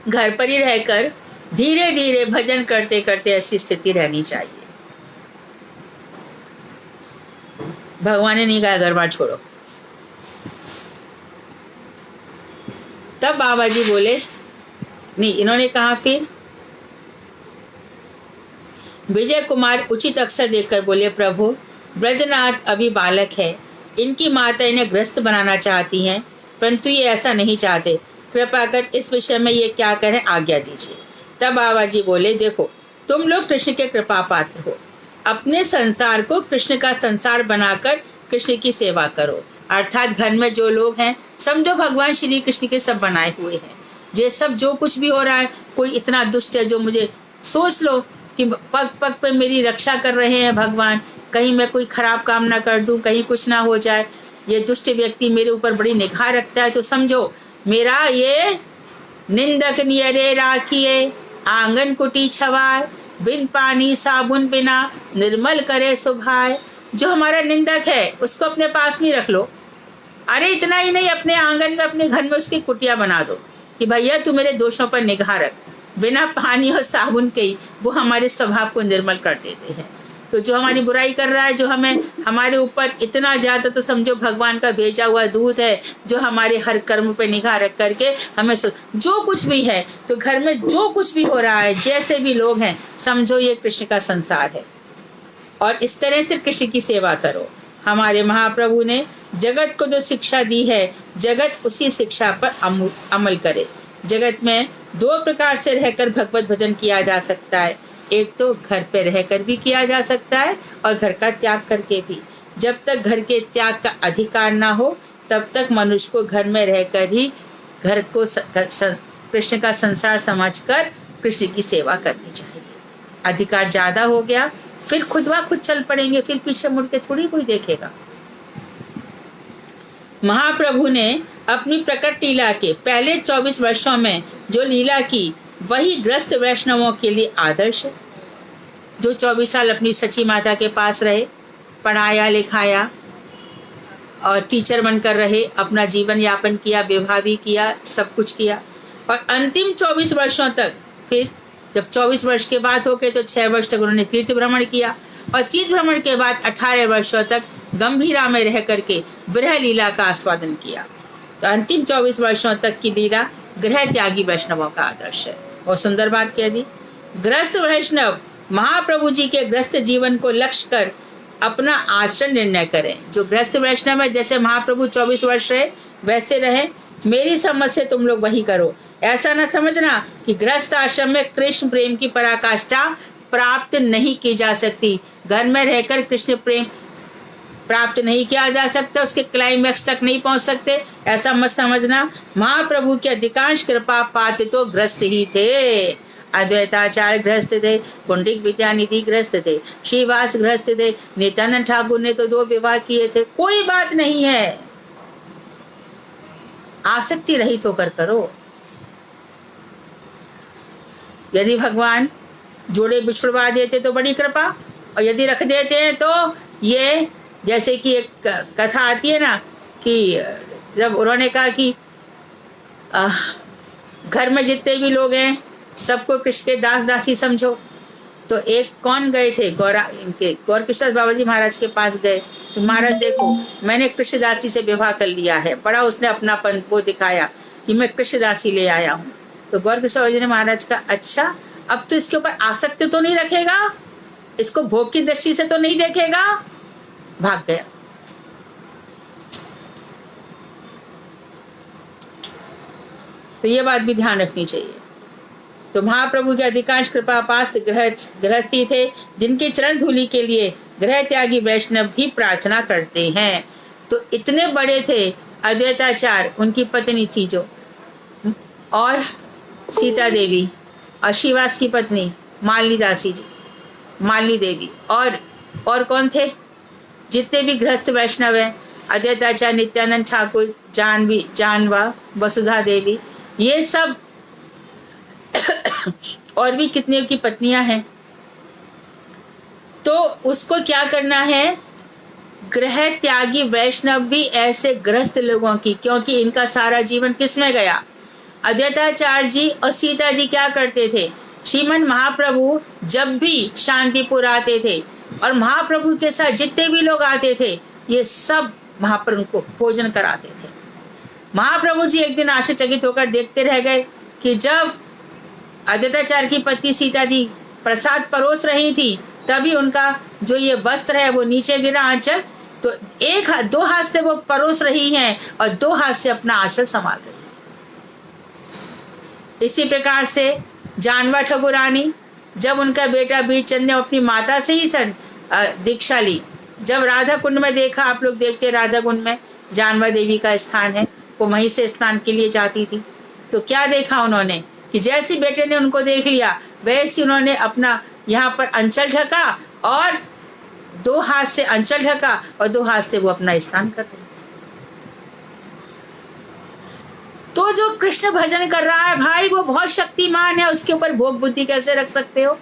घर पर ही रहकर धीरे धीरे भजन करते करते ऐसी स्थिति रहनी चाहिए। भगवान ने नहीं कहा घर बार छोड़ो। तब बाबा जी बोले नहीं, इन्होंने कहा फिर विजय कुमार उचित अवसर देखकर बोले, प्रभु ब्रजनाथ अभी बालक है, इनकी माता इन्हें ग्रस्त बनाना चाहती हैं, परंतु ये ऐसा नहीं चाहते, कृपा कर इस विषय में ये क्या करें, आज्ञा दीजिए। तब बाबा जी बोले, देखो तुम लोग कृष्ण के कृपा पात्र हो, अपने संसार को कृष्ण का संसार बनाकर कृष्ण की सेवा करो। अर्थात घर में जो लोग हैं समझो भगवान श्री कृष्ण के सब बनाए हुए हैं। ये सब जो कुछ भी हो रहा है, कोई इतना दुष्ट है जो मुझे सोच लो कि पग पग पे मेरी रक्षा कर रहे हैं भगवान, कहीं मैं कोई खराब काम ना कर दूं, कहीं कुछ ना हो जाए। ये दुष्ट व्यक्ति मेरे ऊपर बड़ी निगाह रखता है, तो समझो मेरा ये निंदक नियरे राखिए, आंगन कुटी छवाए, बिन पानी साबुन बिना निर्मल करे सुभाए। जो हमारा निंदक है उसको अपने पास में रख लो। अरे इतना ही नहीं, अपने आंगन में अपने घर में उसकी कुटिया बना दो कि भैया तू मेरे दोषों पर निगाह रख। बिना पानी और साबुन के ही वो हमारे स्वभाव को निर्मल कर देते हैं। तो जो हमारी बुराई कर रहा है, जो हमें हमारे ऊपर इतना ज्यादा, तो समझो भगवान का भेजा हुआ दूत है जो हमारे हर कर्म पे निगाह रख करके हमें जो कुछ भी है, तो घर में जो कुछ भी हो रहा है, जैसे भी लोग हैं, समझो ये कृष्ण का संसार है और इस तरह से कृष्ण की सेवा करो। हमारे महाप्रभु ने जगत को जो शिक्षा दी है, जगत उसी शिक्षा पर अमल करे। जगत में दो प्रकार से रहकर भगवत भजन किया जा सकता है, एक तो घर पे रहकर भी किया जा सकता है और घर का त्याग करके भी। जब तक घर के त्याग का अधिकार ना हो, तब तक मनुष्य को घर में रहकर ही घर को कृष्ण का संसार समझकर कृष्ण की सेवा करनी चाहिए। अधिकार ज्यादा हो गया, फिर खुद व खुद चल पड़ेंगे, फिर पीछे मुड़ के थोड़ी कोई देखेगा। महाप्रभु ने अपनी प्रकट लीला के पहले 24 वर्षों में जो लीला की, वही ग्रस्त वैष्णवों के लिए आदर्श है। जो 24 साल अपनी सची माता के पास रहे, पढ़ाया लिखाया और टीचर बनकर रहे, अपना जीवन यापन किया, विवाह भी किया, सब कुछ किया, और अंतिम 24 वर्षों तक, फिर जब 24 वर्ष के बाद हो गए तो 6 वर्ष तक उन्होंने तीर्थ भ्रमण किया, और तीर्थ भ्रमण के बाद 18 वर्षों तक गंभीरा में रह करके विरह लीला का आस्वादन किया। तो अंतिम 24 वर्षों तक की लीला गृह त्यागी वैष्णवों का आदर्श है। और सुंदर बात कह दी, ग्रस्त वैष्णव महाप्रभु जी के ग्रस्त जीवन को लक्ष्य कर अपना आचरण निर्णय करें। जो ग्रस्त वैष्णव है, जैसे महाप्रभु 24 वर्ष रहे वैसे रहे। मेरी समझ से तुम लोग वही करो। ऐसा न समझना कि गृहस्थ आश्रम में कृष्ण प्रेम की पराकाष्ठा प्राप्त नहीं की जा सकती। घर में रहकर कृष्ण प्रेम प्राप्त नहीं किया जा सकता, उसके क्लाइमैक्स तक नहीं पहुंच सकते, ऐसा मत समझना। महाप्रभु की अधिकांश कृपा पाते तो गृहस्थ ही थे। अद्वैताचार्य गृहस्थ थे, पुंडरिक विद्यानिधि गृहस्थ थे, श्रीवास गृहस्थ थे, नित्यानंद ठाकुर ने तो 2 विवाह किए थे। कोई बात नहीं है, आसक्ति रहित होकर करो। यदि भगवान जोड़े बिछुड़वा देते तो बड़ी कृपा, और यदि रख देते हैं तो ये, जैसे कि एक कथा आती है ना कि जब उन्होंने कहा कि घर में जितने भी लोग हैं सबको कृष्ण के दास दासी समझो, तो एक कौन गए थे, गौर किशोर बाबा जी महाराज के पास गए। तो महाराज देखो, मैंने कृष्ण दासी से विवाह कर लिया है। बड़ा उसने अपनापन वो दिखाया कि मैं कृष्ण दासी ले आया हूँ। तो गौर किशोर बाबा जी ने महाराज का, अच्छा अब तो इसके ऊपर आसक्ति तो नहीं रखेगा, इसको भोग की दृष्टि से तो नहीं देखेगा, भाग गया। तो ये बात भी ध्यान रखनी चाहिए। तो महाप्रभु के अधिकांश कृपा पास गृहस्थी थे, जिनके चरण धूलि के लिए ग्रह त्यागी वैष्णव भी प्रार्थना करते हैं। तो इतने बड़े थे अद्वैताचार्य, उनकी पत्नी थी जो, और सीता देवी, और श्रीवास की पत्नी मालिनी दासी जी, मालिनी देवी, और कौन थे, जितने भी गृहस्थ वैष्णव हैं, अद्वैताचार्य, नित्यानंद ठाकुर, जानवा, वसुधा देवी, ये सब और भी कितने की पत्नियां हैं। तो उसको क्या करना है, ग्रह त्यागी वैष्णव भी ऐसे गृहस्थ लोगों की, क्योंकि इनका सारा जीवन किसमें गया। अद्वैताचार्य जी और सीता जी क्या करते थे, श्रीमन महाप्रभु जब भी शांतिपुर आते थे और महाप्रभु के साथ जितने भी लोग आते थे, ये सब महाप्रभु को भोजन कराते थे। महाप्रभु जी एक दिन आश्चर्यचकित होकर देखते रह गए कि जब अद्वैताचार्य की पत्नी सीता जी प्रसाद परोस रही थी, तभी उनका जो ये वस्त्र है वो नीचे गिरा, आंचल, तो 2 हाथ से वो परोस रही हैं और 2 हाथ से अपना आंचल संभाल रही है। इसी प्रकार से जानवा ठकुरानी, जब उनका बेटा बीरचंद ने अपनी माता से ही दीक्षा ली, जब राधा कुंड में देखा, आप लोग देखते राधा कुंड में जानवा देवी का स्थान है, वो वहीं से स्नान के लिए जाती थी, तो क्या देखा उन्होंने कि जैसे बेटे ने उनको देख लिया, वैसे उन्होंने अपना यहाँ पर अंचल ढका और 2 हाथ से अंचल ढका और 2 हाथ से वो अपना स्नान कर रही थी। तो जो कृष्ण भजन कर रहा है भाई, वो बहुत शक्तिमान है, उसके ऊपर भोग बुद्धि कैसे रख सकते हो।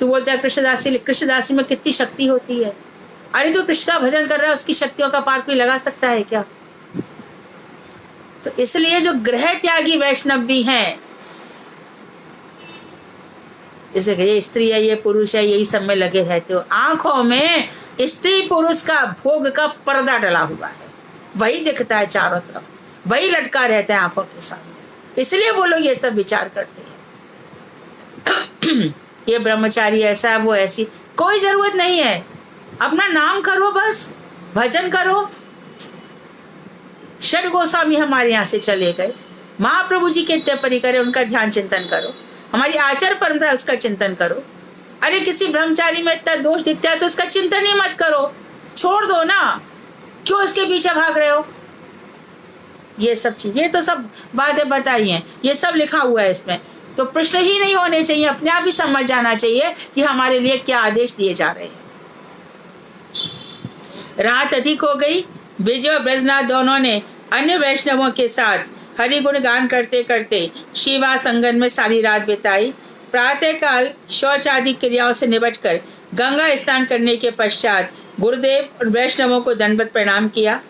तू बोलता है कृष्णदासी में कितनी शक्ति होती है। अरे तो कृष्ण का भजन कर रहा है, उसकी शक्तियों का पार कोई लगा सकता है क्या। तो इसलिए जो ग्रह त्यागी वैष्णव भी हैं, जैसे ये स्त्री है, ये पुरुष है, यही सब में लगे रहते हो, आंखों में स्त्री पुरुष का भोग का पर्दा डला हुआ है, वही दिखता है चारों तरफ, वही लटका रहता है आंखों के सामने, इसलिए वो लोग ये सब विचार करते हैं। ये ब्रह्मचारी ऐसा है, वो ऐसी, कोई जरूरत नहीं है, अपना नाम करो, बस भजन करो। षड गोस्वामी हमारे यहाँ से चले गए, महाप्रभु जी के इतने परिकर, उनका ध्यान चिंतन करो, हमारी आचार परंपरा उसका चिंतन करो। अरे किसी ब्रह्मचारी में इतना दोष दिखता है तो उसका चिंतन ही मत करो, छोड़ दो ना, क्यों उसके पीछे भाग रहे हो। ये सब चीज, ये तो सब बातें बताई हैं, ये सब लिखा हुआ है इसमें, तो प्रश्न ही नहीं होने चाहिए, अपने आप ही समझ जाना चाहिए कि हमारे लिए क्या आदेश दिए जा रहे हैं। रात अधिक हो गई, विजय और ब्रजनाथ दोनों ने अन्य वैष्णवों के साथ हरि गुण गान करते करते शिवा संगम में सारी रात बिताई। प्रातः काल शौच आदि क्रियाओं से निपटकर गंगा स्नान करने के पश्चात गुरुदेव और वैष्णवों को दंडवत प्रणाम किया।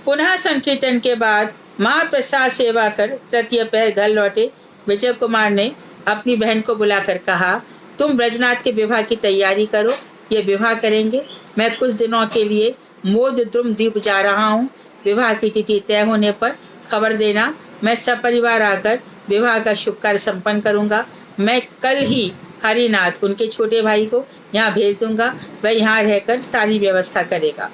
पुनः संकीर्तन के बाद महाप्रसाद सेवा कर तृतीय पहर घर लौटे। विजय कुमार ने अपनी बहन को बुलाकर कहा, तुम ब्रजनाथ के विवाह की तैयारी करो, ये विवाह करेंगे। मैं कुछ दिनों के लिए मोदद्रुम द्वीप जा रहा हूँ, विवाह की तिथि तय होने पर खबर देना, मैं सपरिवार आकर विवाह का शुभ कार्य संपन्न करूंगा। मैं कल ही हरिनाथ उनके छोटे भाई को यहाँ भेज दूंगा, वह यहाँ रहकर सारी व्यवस्था करेगा।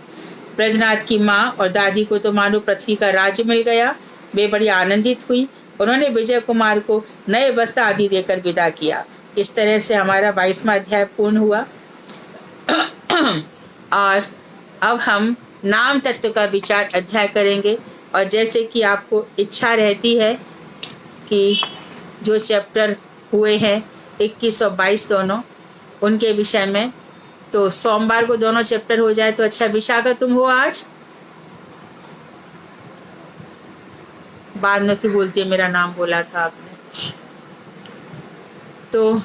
ब्रजनाथ की माँ और दादी को तो मानो पृथ्वी का राज्य मिल गया, वे बड़ी आनंदित हुई। उन्होंने विजय कुमार को नए वस्त्र आदि देकर विदा किया। इस तरह से हमारा 22वां अध्याय पूर्ण हुआ और अब हम नाम तत्व का विचार अध्याय करेंगे। और जैसे कि आपको इच्छा रहती है कि जो चैप्टर हुए हैं 21 और 22 दोनों, उनके विषय में, तो सोमवार को दोनों चैप्टर हो जाए तो अच्छा। विशाखा तुम हो आज? बाद में फिर बोलती है मेरा नाम बोला था आपने। तो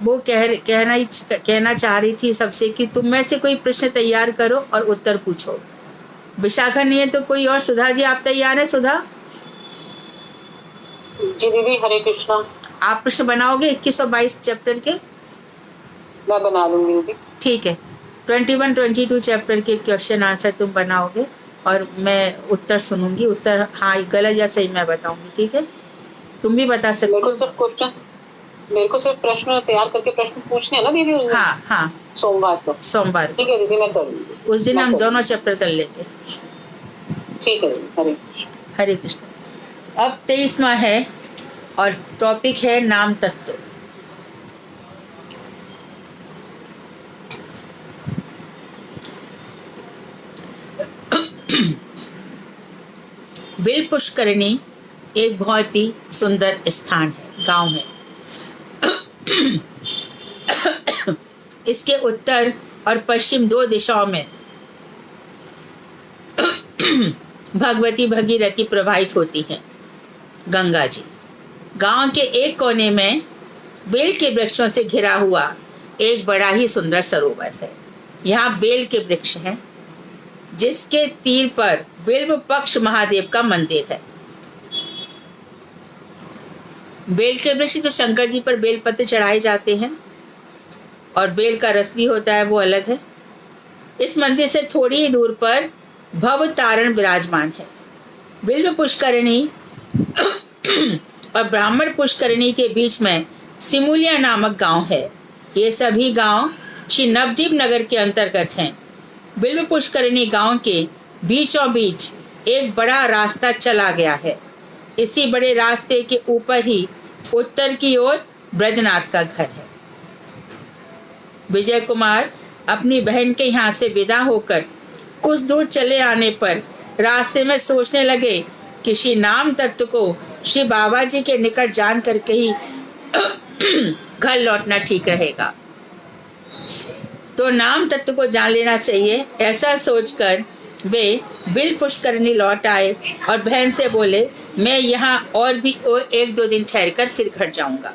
वो कहना चाह रही थी सबसे कि तुम में से कोई प्रश्न तैयार करो और उत्तर पूछो। विशाखा नहीं है तो कोई और? सुधा जी आप तैयार है? सुधा जी दीदी, हरे कृष्णा। आप प्रश्न बनाओगे 21 और 22 चैप्टर के? मैं बना लूंगी दीदी। ठीक है, 21, 22 चैप्टर के क्वेश्चन आंसर तुम बनाओगे और मैं उत्तर सुनूंगी। उत्तर हाँ गलत या सही मैं बताऊंगी, ठीक है? तुम भी बता सकते हो। मेरे को सिर्फ प्रश्न तैयार करके प्रश्न पूछने हैं ना दीदी उस दिन? हाँ हाँ, सोमवार को। ठीक है दीदी, मैं कर लूंगी। उस दिन हम दोनों चैप्टर कर लेंगे। ठीक है दीदी, हरे कृष्ण। अब 23वां है और टॉपिक है नाम तत्व। बिल पुष्करणी एक बहुत ही सुंदर स्थान है, गांव है। इसके उत्तर और पश्चिम दो दिशाओं में भगवती भगीरथी प्रवाहित होती है, गंगा जी। गांव के एक कोने में बेल के वृक्षों से घिरा हुआ एक बड़ा ही सुंदर सरोवर है। यहाँ बेल के वृक्ष हैं, जिसके तीर पर बिल्व पक्ष महादेव का मंदिर है। बेल के वृक्ष जो शंकर जी पर बेल पत्र चढ़ाए जाते हैं और बेल का रस भी होता है, वो अलग है। इस मंदिर से थोड़ी ही दूर पर भव तारण विराजमान है। बिल्व पुष्करणी और ब्राह्मण पुष्करणी के बीच में सिमुलिया नामक गांव है। ये सभी गांव श्री नवदीप नगर के अंतर्गत हैं। बिल्व पुष्करणी गांव के बीचों बीच एक बड़ा रास्ता चला गया है। इसी बड़े रास्ते के ऊपर ही उत्तर की ओर ब्रजनाथ का घर है। विजय कुमार अपनी बहन के यहाँ से विदा होकर कुछ दूर चले आने पर रास्ते में सोचने लगे कि श्री नाम तत्व को श्री बाबा जी के निकट जान करके ही घर लौटना ठीक रहेगा, तो नाम तत्व को जान लेना चाहिए। ऐसा सोचकर वे बिल पुष्करणी लौट आए और बहन से बोले, मैं यहाँ और भी 1-2 दिन ठहरकर फिर घर जाऊंगा।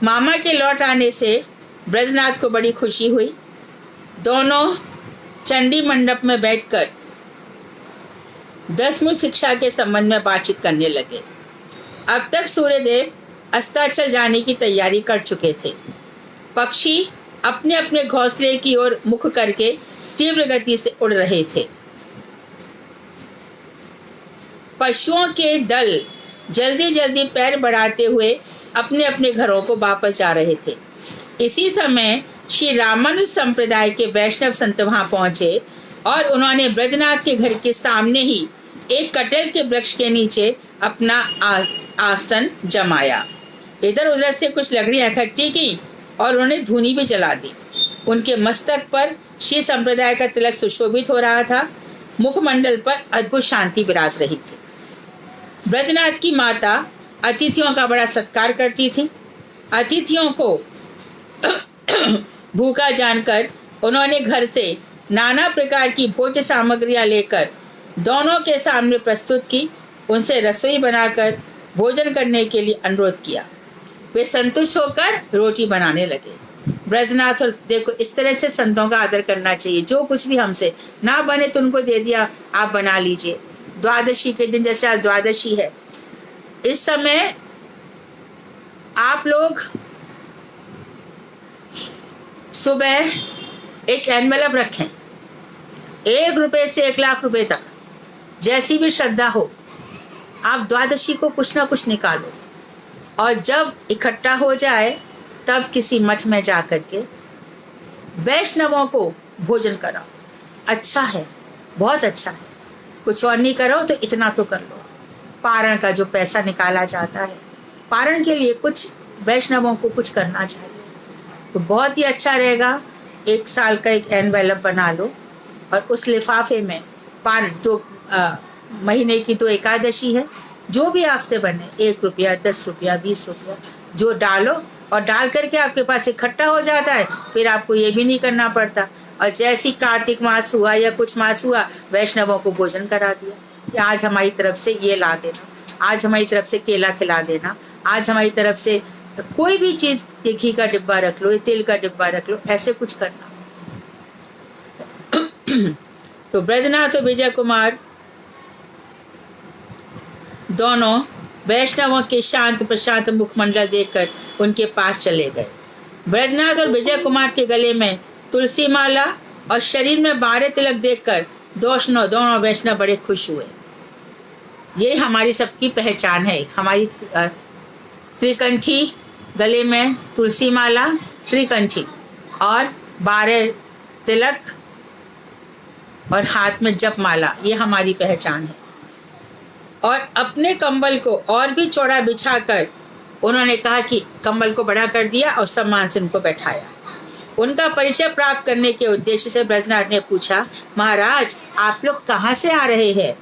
मामा के लौट आने से ब्रजनाथ को बड़ी खुशी हुई। दोनों चंडी मंडप में बैठकर 10वीं शिक्षा के संबंध में बातचीत करने लगे। अब तक सूर्यदेव अस्ताचल जाने की तैयारी कर चुके थे। पक्षी अपने अपने घोंसले की ओर मुख करके तीव्र गति से उड़ रहे थे। पशुओं के दल जल्दी जल्दी पैर बढ़ाते हुए अपने अपने घरों को वापस जा रहे थे। इसी समय श्री रामानुज संप्रदाय के वैष्णव संत वहां पहुंचे और उन्होंने ब्रजनाथ के घर के सामने ही एक कटहल के वृक्ष के नीचे अपना आसन जमाया। इधर उधर से कुछ लकड़ियां इकट्ठी की और उन्होंने धूनी भी जला दी। उनके मस्तक पर श्री संप्रदाय का तिलक सुशोभित हो रहा था। मुखमंडल पर अद्भुत शांति विराज रही थी। ब्रजनाथ की माता अतिथियों का बड़ा सत्कार करती थी। अतिथियों को भूखा जानकर उन्होंने घर से नाना प्रकार की भोज्य सामग्रियां लेकर दोनों के सामने प्रस्तुत की। उनसे रसोई बनाकर भोजन करने के लिए अनुरोध किया। वे संतुष्ट होकर रोटी बनाने लगे। ब्रजनाथ, और देखो इस तरह से संतों का आदर करना चाहिए। जो कुछ भी हमसे ना बने तो उनको दे दिया, आप बना लीजिए। द्वादशी के दिन, जैसे आज द्वादशी है, इस समय आप लोग सुबह एक एनवेलप रखें, 1 रुपए से 1 लाख रुपए तक, जैसी भी श्रद्धा हो, आप द्वादशी को कुछ ना कुछ निकालो और जब इकट्ठा हो जाए तब किसी मठ में जा करके वैष्णवों को भोजन कराओ। अच्छा है, बहुत अच्छा है। कुछ और नहीं करो तो इतना तो कर लो। पारण का जो पैसा निकाला जाता है, पारण के लिए कुछ वैष्णवों को कुछ करना चाहिए, तो बहुत ही अच्छा रहेगा। 1 साल का एक एनवेलप बना लो और उस लिफाफे में 5 महीने की तो एकादशी है, जो भी आपसे बने 1 रुपया, 10 रुपया, 20 रुपया जो डालो, और डाल करके आपके पास इकट्ठा हो जाता है, फिर आपको ये भी नहीं करना पड़ता। और जैसी कार्तिक मास हुआ या कुछ मास हुआ, वैष्णवों को भोजन करा दिया कि आज हमारी तरफ से ये ला देना, आज हमारी तरफ से केला खिला देना, आज हमारी तरफ से कोई भी चीज, ये घी का डिब्बा रख लो, ये तेल का डिब्बा रख लो, ऐसे कुछ करना। तो ब्रजनाथ और विजय कुमार दोनों वैष्णवों के शांत प्रशांत मुखमंडल देखकर उनके पास चले गए। ब्रजनाथ और विजय कुमार के गले में तुलसी माला और शरीर में 12 तिलक देखकर दोनों वैष्णव बड़े खुश हुए। ये हमारी सबकी पहचान है, हमारी त्रिकंठी, गले में तुलसी माला, त्रिकंठी और 12 तिलक और हाथ में जप माला, ये हमारी पहचान है। और अपने कंबल को और भी चौड़ा बिछाकर उन्होंने कहा कि कंबल को बड़ा कर दिया और सम्मान से उनको बैठाया। उनका परिचय प्राप्त करने के उद्देश्य से ब्रजनाथ ने पूछा, महाराज आप लोग कहाँ से आ रहे हैं?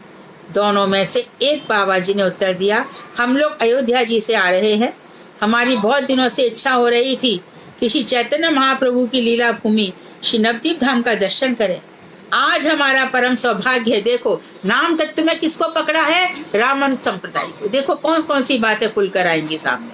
दोनों में से एक बाबा जी ने उत्तर दिया, हम लोग अयोध्या जी से आ रहे हैं। हमारी बहुत दिनों से इच्छा हो रही थी कि श्री चैतन्य महाप्रभु की लीला भूमि श्री नवदीप धाम का दर्शन करें। आज हमारा परम सौभाग्य है। देखो नाम तत्व में किसको पकड़ा है? रामानुज संप्रदाय को। देखो कौन कौन सी बातें खुलकर आएंगी सामने।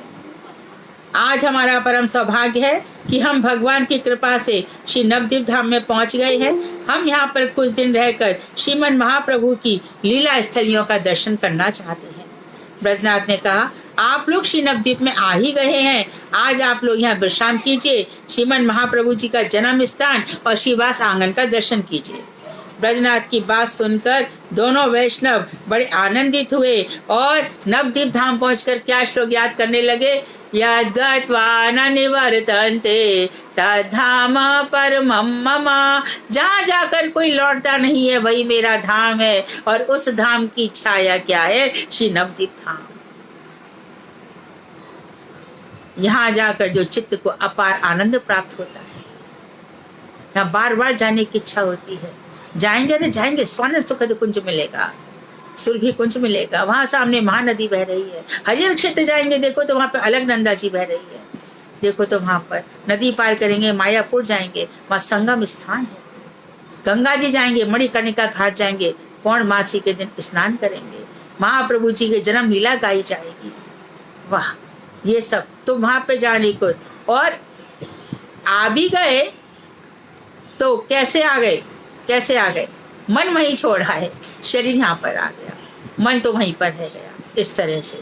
आज हमारा परम सौभाग्य है कि हम भगवान की कृपा से श्री नवदीप धाम में पहुंच गए हैं। हम यहाँ पर कुछ दिन रहकर श्रीमन महाप्रभु की लीला स्थलियों का दर्शन करना चाहते हैं। ब्रजनाथ ने कहा, आप लोग श्री नवदीप में आ ही गए हैं, आज आप लोग यहाँ विश्राम कीजिए, श्रीमन महाप्रभु जी का जन्म स्थान और श्रीवास आंगन का दर्शन कीजिए। ब्रजनाथ की बात सुनकर दोनों वैष्णव बड़े आनंदित हुए और नवदीप धाम पहुंचकर क्या श्लोक याद करने लगे। यद् गत्वा न निवर्तन्ते तद्धाम परमं मम। जहाँ जाकर कोई लौटता नहीं है वही मेरा धाम है, और उस धाम की छाया क्या है? श्री नवदीप धाम। यहाँ जाकर जो चित्त को अपार आनंद प्राप्त होता है, यहाँ बार बार जाने की इच्छा होती है। जाएंगे ना जाएंगे, स्वर्ण सुखद कुंज मिलेगा, सुरभि कुंज मिलेगा, वहां सामने महानदी बह रही है। हरिहर क्षेत्र जाएंगे देखो तो वहां पे अलकनंदा जी बह रही है, देखो तो वहां पर नदी पार करेंगे, मायापुर जाएंगे, वहां संगम स्थान है। गंगा जी जाएंगे, मणिकर्णिका घाट जाएंगे, पौर्णमासी के दिन स्नान करेंगे, महाप्रभु जी के जन्म लीला गाई जाएगी। वाह, ये सब तो वहां पे जाने को। और आ भी गए तो कैसे आ गए? कैसे आ गए? मन वहीं छोड़ा है, शरीर यहाँ पर आ गया, मन तो वहीं पर रह गया। इस तरह से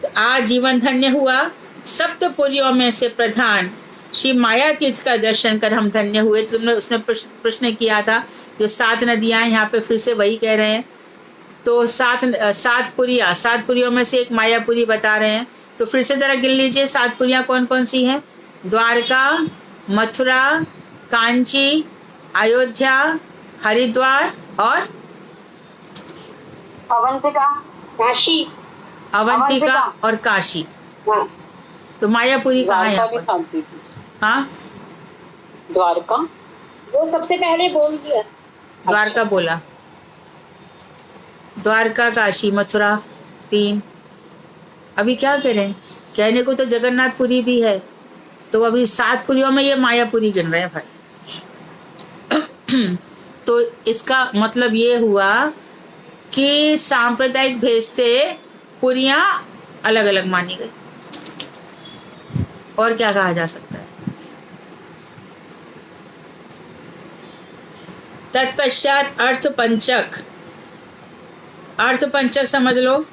तो आज जीवन धन्य हुआ। सप्तपुरियों में से प्रधान श्री माया तीर्थ का दर्शन कर हम धन्य हुए। तुमने उसने प्रश्न किया था, जो 7 नदियां हैं, यहाँ पे फिर से वही कह रहे हैं। तो 7 पुरियों में से एक मायापुरी बता रहे हैं। तो फिर से जरा गिन लीजिए 7 पुरियां कौन कौन सी हैं? द्वारका, मथुरा, कांची, अयोध्या, हरिद्वार और अवंतिका और काशी। तो मायापुरी कहाँ है यहाँ पर? हाँ, द्वारका वो सबसे पहले बोल दिया, द्वारका बोला, द्वारका, काशी, मथुरा 3। अभी क्या करें, कहने को तो जगन्नाथपुरी भी है, तो अभी 7 पुरियों में ये मायापुरी गिन रहे हैं भाई। तो इसका मतलब ये हुआ कि सांप्रदायिक भेद से पुरियां अलग अलग मानी गई। और क्या कहा जा सकता है? तत्पश्चात अर्थ पंचक समझ लो।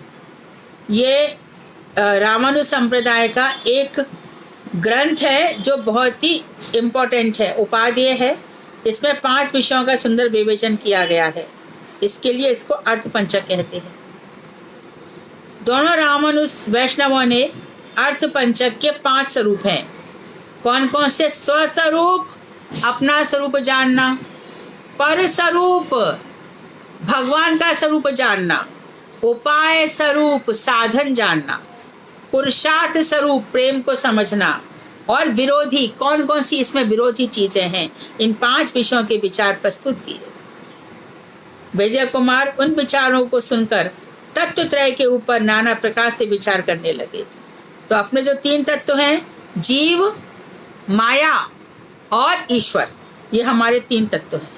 ये रामानुज संप्रदाय का एक ग्रंथ है जो बहुत ही इम्पोर्टेंट है, उपादेय है। इसमें 5 विषयों का सुंदर विवेचन किया गया है, इसके लिए इसको अर्थ पंचक कहते हैं। दोनों रामानुज वैष्णवों ने अर्थ पंचक के 5 स्वरूप हैं। कौन कौन से? स्वस्वरूप, अपना स्वरूप जानना, पर स्वरूप, भगवान का स्वरूप जानना, उपाय स्वरूप, साधन जानना, पुरुषार्थ स्वरूप, प्रेम को समझना, और विरोधी कौन कौन सी इसमें विरोधी चीजें हैं, इन 5 विषयों के विचार प्रस्तुत किए। विजय कुमार उन विचारों को सुनकर तत्व त्रय के ऊपर नाना प्रकार से विचार करने लगे। तो अपने जो 3 तत्व हैं, जीव, माया और ईश्वर, ये हमारे 3 तत्व हैं।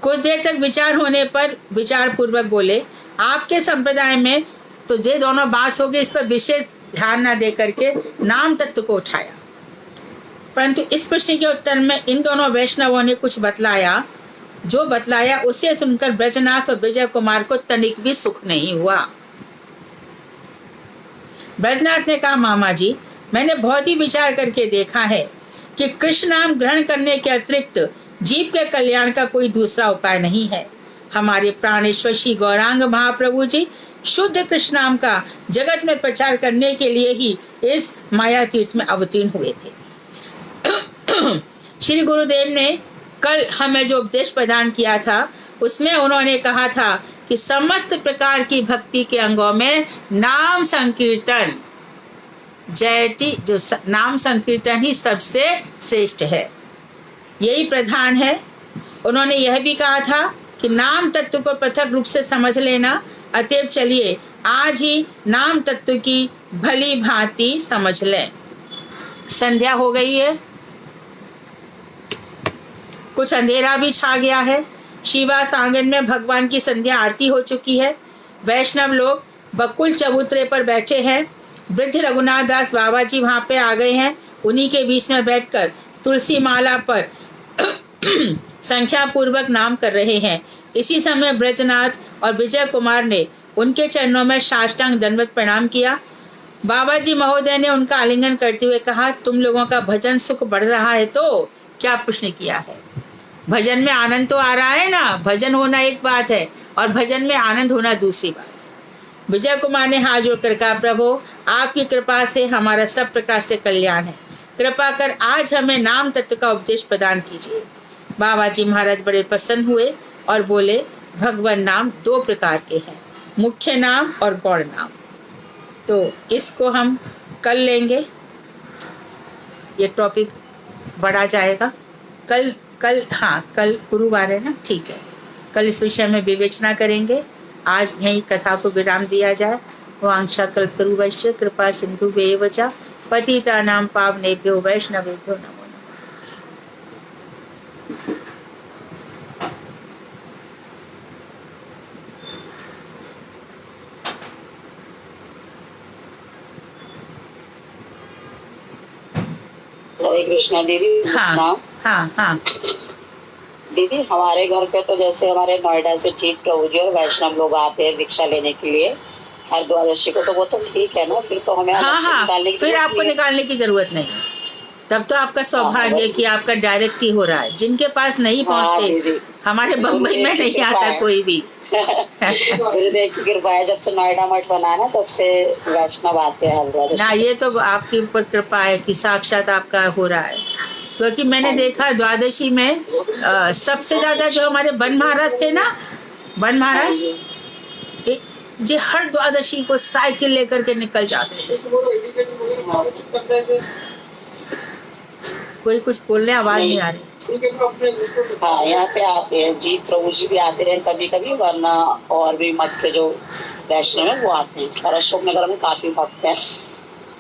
कुछ देर तक विचार होने पर विचार पूर्वक बोले, आपके संप्रदाय में तो ये दोनों बात होगी, इस पर विशेष ध्यान न दे करके नाम तत्व को उठाया। परंतु इस प्रश्न के उत्तर में इन दोनों वैष्णवों ने कुछ बतलाया। जो बतलाया उसे सुनकर ब्रजनाथ और विजय कुमार को तनिक भी सुख नहीं हुआ। ब्रजनाथ ने कहा, मामा जी, मैंने बहुत ही विचार करके देखा है कि कृष्ण नाम ग्रहण करने के अतिरिक्त जीव के कल्याण का कोई दूसरा उपाय नहीं है। हमारे प्राणेश्वर श्री गौरांग महाप्रभु जी शुद्ध कृष्ण नाम का जगत में प्रचार करने के लिए ही इस माया तीर्थ में अवतीर्ण हुए थे। श्री गुरुदेव ने कल हमें जो उपदेश प्रदान किया था, उसमें उन्होंने कहा था कि समस्त प्रकार की भक्ति के अंगों में नाम संकीर्तन जयति, जो नाम संकीर्तन ही सबसे श्रेष्ठ है, यही प्रधान है। उन्होंने यह भी कहा था कि नाम तत्व को पृथक रूप से समझ लेना। अतएव चलिए आज ही नाम तत्व की भली भांति समझ लें। संध्या हो गई है, कुछ अंधेरा भी छा गया है। शिवास आंगन में भगवान की संध्या आरती हो चुकी है। वैष्णव लोग बकुल चबूतरे पर बैठे हैं। वृद्ध रघुनाथ दास बाबा जी वहां पे आ गए हैं। उन्हीं के बीच में बैठकर तुलसी माला पर संख्या पूर्वक नाम कर रहे हैं। इसी समय ब्रजनाथ और विजय कुमार ने उनके चरणों में साष्टांग दंडवत प्रणाम किया। बाबा जी महोदय ने उनका आलिंगन करते हुए कहा, तुम लोगों का भजन सुख बढ़ रहा है तो क्या प्रश्न किया है? भजन में आनंद तो आ रहा है ना। भजन होना एक बात है और भजन में आनंद होना दूसरी बात। विजय कुमार ने हाथ जोड़कर कहा, प्रभु आपकी कृपा से हमारा सब प्रकार से कल्याण है। कृपा कर आज हमें नाम तत्व का उपदेश प्रदान कीजिए। बाबा जी महाराज बड़े प्रसन्न हुए और बोले, भगवान नाम 2 प्रकार के हैं, मुख्य नाम और गौड़ नाम। तो इसको हम कल लेंगे, ये टॉपिक बढ़ा जाएगा। कल गुरुवार है ना, ठीक है, कल इस विषय में विवेचना करेंगे। आज यही कथा को विराम दिया जाए। वांछा कल्पतरुभ्यश्च कृपा सिन्धुभ्येव च पतितानां पावनेभ्यो वैष्णवेभ्यो नमो नमः। हरे कृष्णा दीदी। हाँ दीदी, हमारे घर पे तो जैसे हमारे नोएडा से जीत प्रभु जी और वैष्णव लोग आते हैं भिक्षा लेने के लिए हर द्वादशी को, तो वो तो ठीक है ना, फिर तो हमें निकालने की फिर आपको निकालने की जरूरत नहीं। तब तो आपका सौभाग्य है कि आपका डायरेक्ट ही हो रहा है। जिनके पास नहीं पहुंचते, हमारे बम्बई में नहीं आता कोई भी। गुरुदेव की कृपा है, जब से नोएडा मठ बना ना तब से वैष्णव आते हैं ना। ये तो आपके ऊपर कृपा है कि साक्षात आपका हो रहा है। क्योंकि मैंने देखा द्वादशी में सबसे ज्यादा जो हमारे बन महाराज थे ना, बन महाराज जी हर द्वादशी को साइकिल लेकर के निकल जाते थे। कोई कुछ बोल रहे, आवाज नहीं आ रही। हाँ, यहाँ पे आते हैं जी प्रभु जी भी आते हैं कभी कभी, वरना और भी मत के जो वैष्णव है वो आते हैं। और अशोक नगर में काफी भक्त हैं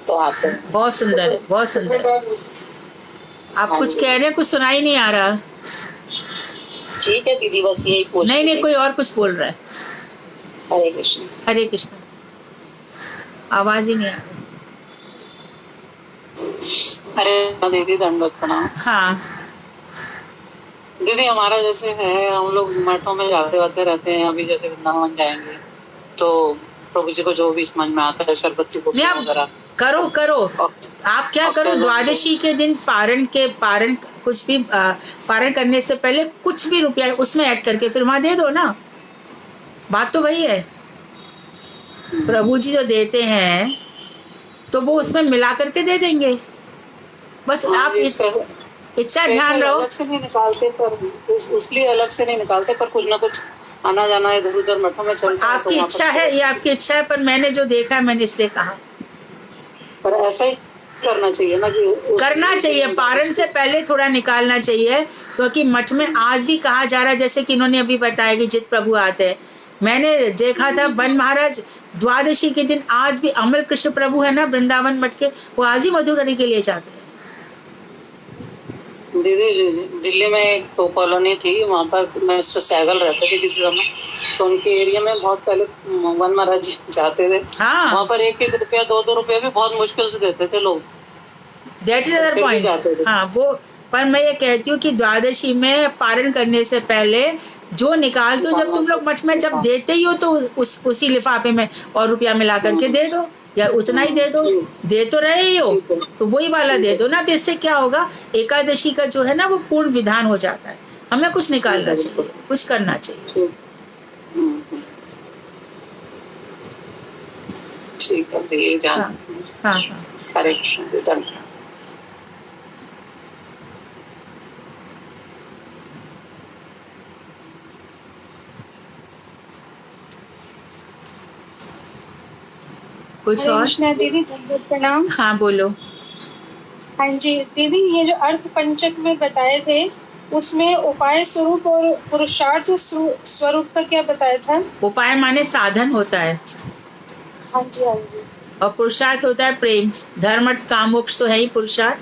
तो आते हैं। बहुत सुंदर है, बहुत सुंदर है। आप कुछ कह रहे हैं, कुछ सुनाई नहीं आ रहा। ठीक है दीदी, बस यही पूछ। नहीं, कोई और कुछ बोल रहा है। हरे कृष्ण। हरे कृष्ण। आवाज ही नहीं आ रही। अरे दीदी दंडवत प्रणाम। हाँ दीदी, हमारा जैसे है, हम लोग मठों में जाते वाते रहते हैं। अभी जैसे वृंदावन जाएंगे तो प्रभु जी को जो भी समझ में आता है, शरबत वगैरह करो। आप क्या करो, द्वादशी के दिन पारण कुछ भी पारण करने से पहले कुछ भी रुपया उसमें ऐड करके फिर वहां दे दो ना। बात तो वही है। प्रभु जी जो देते हैं तो वो उसमें मिला करके दे देंगे। बस आप इतना ध्यान रहो। अलग से नहीं निकालते, पर उसलिए अलग से नहीं निकालते, पर कुछ ना कुछ आना जाना इधर उधर मठों में चलता है। आपकी इच्छा है, ये आपकी इच्छा है, पर मैंने जो देखा है मैंने इसलिए कहा। पर ऐसा ही करना चाहिए ना कि करना चाहिए, पारण से पहले थोड़ा निकालना चाहिए, क्योंकि मठ में आज भी कहा जा रहा है, जैसे कि इन्होंने अभी बताया कि जित प्रभु आते हैं, मैंने देखा था बन महाराज द्वादशी के दिन आज भी अमर कृष्ण प्रभु है ना वृंदावन मठ के, वो आज ही मधुकरी के लिए जाते हैं। दीदी दिल्ली में एक तो कॉलोनी थी, वहाँ पर मैं सहगल रहते थे किसी समय, तो उनके एरिया में बहुत पहले वन महाराज जाते थे। हाँ, वहाँ पर 1-1 रुपया 2-2 रुपया भी बहुत मुश्किल से देते थे लोग। That is other point. हाँ वो, पर मैं ये कहती हूँ कि द्वादशी में पारण करने से पहले जो निकालते हो, जब तुम लोग मठ में जब देते ही हो तो उसी लिफाफे में और रुपया मिला करके दे दो, या उतना ही दे दो, दे तो रहे ही हो तो वही वाला दे दो ना। तो इससे क्या होगा, एकादशी का जो है ना वो पूर्ण विधान हो जाता है। हमें कुछ निकालना चाहिए, कुछ करना चाहिए। ठीक है, हाँ हाँ हाँ, करेक्शन। कुछ और? दीदी प्रणाम। हाँ बोलो। हाँ जी दीदी, ये जो अर्थ पंचक में बताए थे उसमें उपाय स्वरूप और पुरुषार्थ स्वरूप का क्या बताया था? उपाय माने साधन होता है, हाँ जी हाँ जी, और पुरुषार्थ होता है प्रेम। धर्म अर्थ काम मोक्ष तो है ही पुरुषार्थ,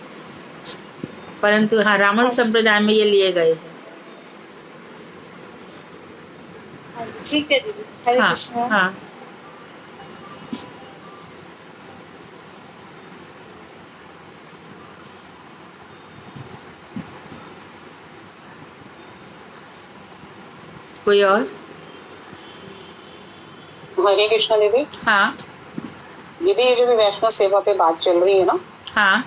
परंतु हाँ रामानुज संप्रदाय में ये लिए गए हैं। हाँ जी, ठीक है दीदी, हरे हाँ कृष्णा। हाँ, कोई और? हरे कृष्णा दीदी। हाँ दीदी ये जो भी वैष्णव सेवा पे बात चल रही है ना, हाँ,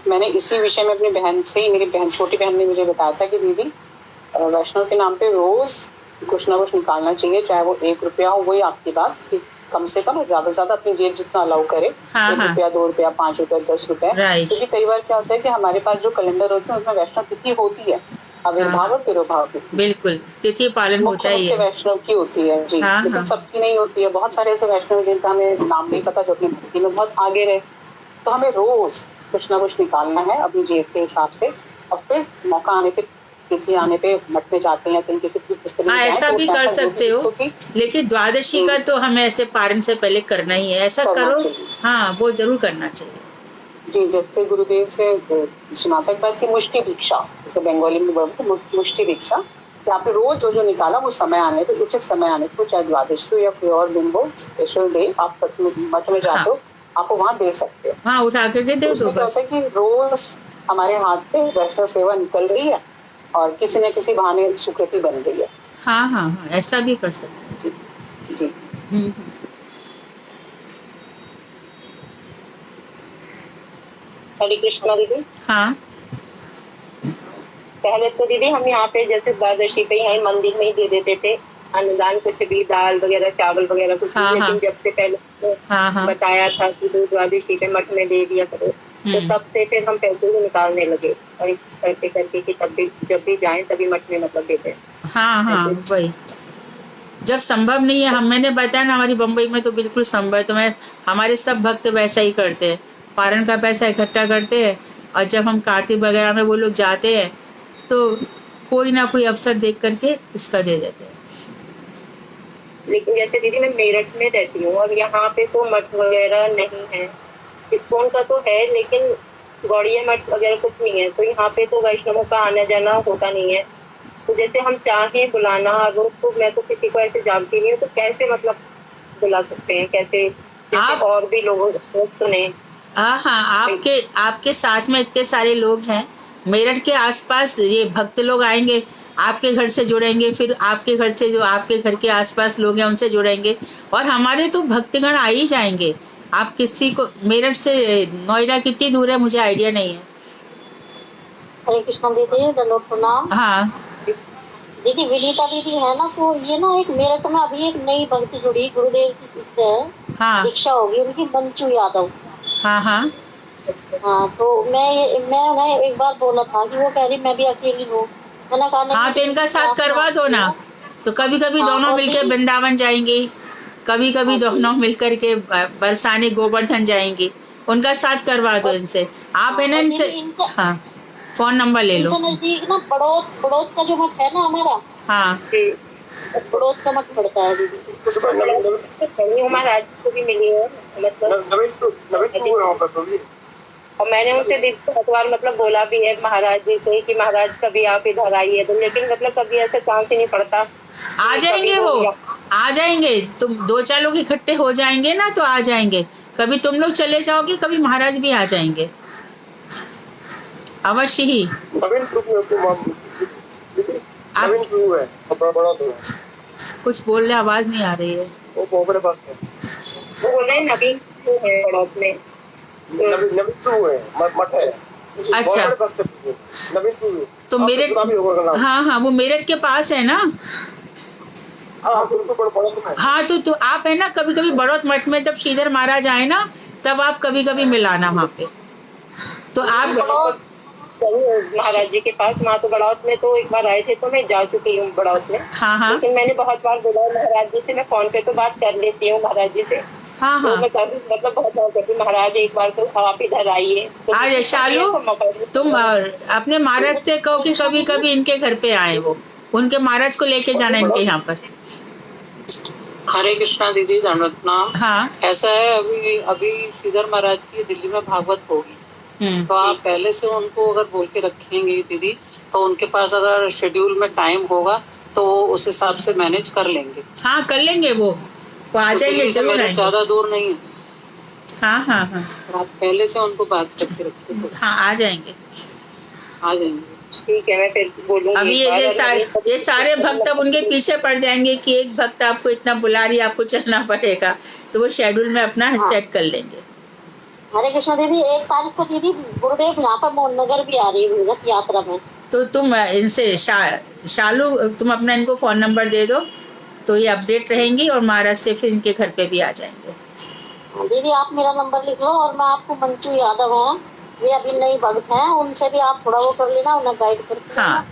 मैंने इसी विषय में अपनी बहन से ही, मेरी बहन छोटी बहन ने मुझे बताया था कि दीदी वैष्णव के नाम पे रोज कुछ ना कुछ निकालना चाहिए, चाहे वो 1 रुपया हो। वही आपकी बात कि कम से कम ज्यादा से ज्यादा अपनी जेब जितना अलाउ करे, 1 रुपया 2 रुपया 5 रुपया 10 रुपया। क्योंकि कई बार क्या होता है कि हमारे पास जो कैलेंडर होते हैं उसमें वैष्णव तिथि होती है, आविर्भाव और तिरुभाव तिथि, बिल्कुल तिथि पालन होता ही है, वैष्णव की होती है जी। लेकिन सबकी नहीं होती है। बहुत सारे ऐसे वैष्णव जिनका हमें नाम नहीं पता, जो अपनी भक्ति में बहुत आगे रहे। तो हमें रोज कुछ ना कुछ निकालना है अपनी जेब के हिसाब से, और फिर मौका आने पे, तिथि आने पे मठ में जाते हैं कहीं किसी। हाँ ऐसा भी कर सकते हो, लेकिन द्वादशी का तो हमें ऐसे पारण से पहले करना ही है, ऐसा करो। हाँ वो जरूर करना चाहिए जी। जैसे गुरुदेव से सुनाता बात की मुष्टि भिक्षा, जैसे बंगाली में बोलते मुष्टि भिक्षा, कि आपने रोज जो जो निकाला वो समय आने पे, उचित समय आने पे, चाहे द्वादशी हो या कोई और दिन हो, स्पेशल डे, आप मठ में जाते हो, आपको वहाँ दे सकते हो। हाँ उठा करके दे दो। क्या होता है कि रोज हमारे हाथ से वैष्णव सेवा निकल रही है और किसी न किसी बहाने स्वीकृति बन रही है। हाँ हाँ हाँ, ऐसा भी कर सकते हैं जी। हरे कृष्णा दीदी। हाँ पहले तो दीदी हम यहाँ पे जैसे द्वादशी पे यहीं मंदिर में ही दे देते थे अनुदान, कुछ भी दाल वगैरह चावल वगैरह कुछ। लेकिन जब से पहले बताया था कि द्वादशी पे मठ में दे दिया करो, तो तब से फिर हम पैसे भी निकालने लगे, और करते करके कि तब भी जब भी जाएं तभी मठ में मतलब देते। हाँ हाँ वही, जब संभव नहीं है, मैंने बताया ना हमारी बम्बई में तो बिल्कुल संभव है, तो मैं हमारे सब भक्त वैसा ही करते हैं, पारण का पैसा इकट्ठा करते हैं, और जब हम कार्तिक वगैरह में वो लोग जाते हैं तो कोई ना कोई अवसर देख करके इसका दे देते हैं। लेकिन जैसे दीदी मैं मेरठ में रहती हूँ और यहाँ पे तो मठ वगैरह नहीं है, इस्कॉन का तो है लेकिन गौड़िया मठ वगैरह कुछ नहीं है, तो यहाँ पे तो वैष्णवों का आना जाना होता नहीं है। तो जैसे हम चाहें बुलाना वो, तो मैं तो किसी को ऐसे जानती नहीं हूँ, तो कैसे मतलब बुला सकते हैं, कैसे आप और भी लोग सुने? हाँ आपके साथ में इतने सारे लोग हैं, मेरठ के आसपास ये भक्त लोग आएंगे, आपके घर से जुड़ेंगे, फिर आपके घर से जो आपके घर के आसपास लोग हैं उनसे जुड़ेंगे, और हमारे तो भक्तगण आ ही जाएंगे। आप किसी को, मेरठ से नोएडा कितनी दूर है मुझे आइडिया नहीं है। हरे कृष्ण दीदी, दंडोत प्रणाम। हाँ दीदी विनीता दीदी है ना, तो ये ना एक मेरठ में अभी एक नई भक्ति जुड़ी, गुरुदेव से हाँ दीक्षा होगी उनकी, मंचू यादव। हाँ हाँ हाँ, तो मैं उन्हें एक बार बोला था कि वो कह रही मैं भी अकेली हूँ, मैंने कहा हाँ तो इनका साथ करवा दो ना, तो कभी कभी दोनों मिलकर वृंदावन जाएंगी, कभी कभी दोनों मिलकर के बरसाने गोवर्धन जाएंगी, उनका साथ करवा दो इनसे। आप है ना और इनसे, दीदी इनका हाँ फोन नंबर ले लो। इनसे नजदीक ना बड़ौद का जो मठ है ना हमारा, हाँ बड़ौद का मठ पड़ता है दीदी। हूँ, महाराज को भी मिली है मतलब, और मैंने उनसे एक बार मतलब बोला भी है महाराज जी से कि महाराज कभी आप इधर आइए, तो लेकिन मतलब कभी ऐसा चांस ही नहीं पड़ता। आ जाएंगे वो, आ जाएंगे। तुम 2-4 लोग इकट्ठे हो जाएंगे ना तो आ जाएंगे। कभी तुम लोग चले जाओगे, कभी महाराज भी आ जाएंगे अवश्य ही। आप कुछ बोल रहे, आवाज नहीं आ रही है। वो बोल रहे हैं नवीन है बड़ौद में। अच्छा तो मेरठ, हाँ हाँ वो मेरठ के पास है ना। हाँ तो आप है ना कभी कभी बड़ौद मठ में जब श्रीधर महाराज आए ना, तब आप कभी कभी मिलाना वहाँ पे। तो आप महाराज जी के पास, वहाँ तो बड़ौद में तो एक बार आए थे, तो मैं जा चुकी हूँ बड़ौद में। हाँ हाँ लेकिन मैंने बहुत बार बोला महाराज जी से, मैं फोन पे तो बात कर लेती हूँ महाराज जी से। हाँ हाँ तो मैं मतलब बहुत बार कहती महाराज एक बार तो आप इधर आइए। तो आ जाए शालू, तुम अपने महाराज से कहो कि कभी कभी इनके घर पे आए, वो उनके महाराज को लेके जाना इनके यहाँ पर। हरे कृष्णा दीदी, दंडवत प्रणाम। हाँ ऐसा है, अभी श्रीधर महाराज की दिल्ली में भागवत होगी, तो आप पहले से उनको अगर बोल के रखेंगे दीदी, तो उनके पास अगर शेड्यूल में टाइम होगा तो वो उस हिसाब से मैनेज कर लेंगे। हाँ कर लेंगे वो आ जाएंगे, जरूर आएंगे। ज्यादा दूर नहीं है। हाँ हाँ हाँ आप पहले से उनको बात करके रखते तो हाँ आ जाएंगे। आ जाएंगे। ठीक है, मैं फिर बोलूंगी। अभी ये सारे भक्त अब उनके पीछे पड़ जाएंगे कि एक भक्त आपको इतना बुला रही है, आपको चलना पड़ेगा, तो वो शेड्यूल में अपना सेट कर लेंगे। हरे कृष्णा दीदी, 1 तारीख को दीदी गुरुदेव यहाँ पर मोहननगर भी आ रही है रथ यात्रा में। तो तुम इनसे शालू तुम अपना इनको फोन नंबर दे दो, तो ये अपडेट रहेंगी और महाराज से फिर इनके घर पे भी आ जाएंगे। दीदी आप मेरा नंबर लिख लो, और मैं आपको मंचू यादव है, ये अभी नई भक्त हैं, उनसे भी आप थोड़ा वो कर लेना, उन्हें गाइड कर देना। हाँ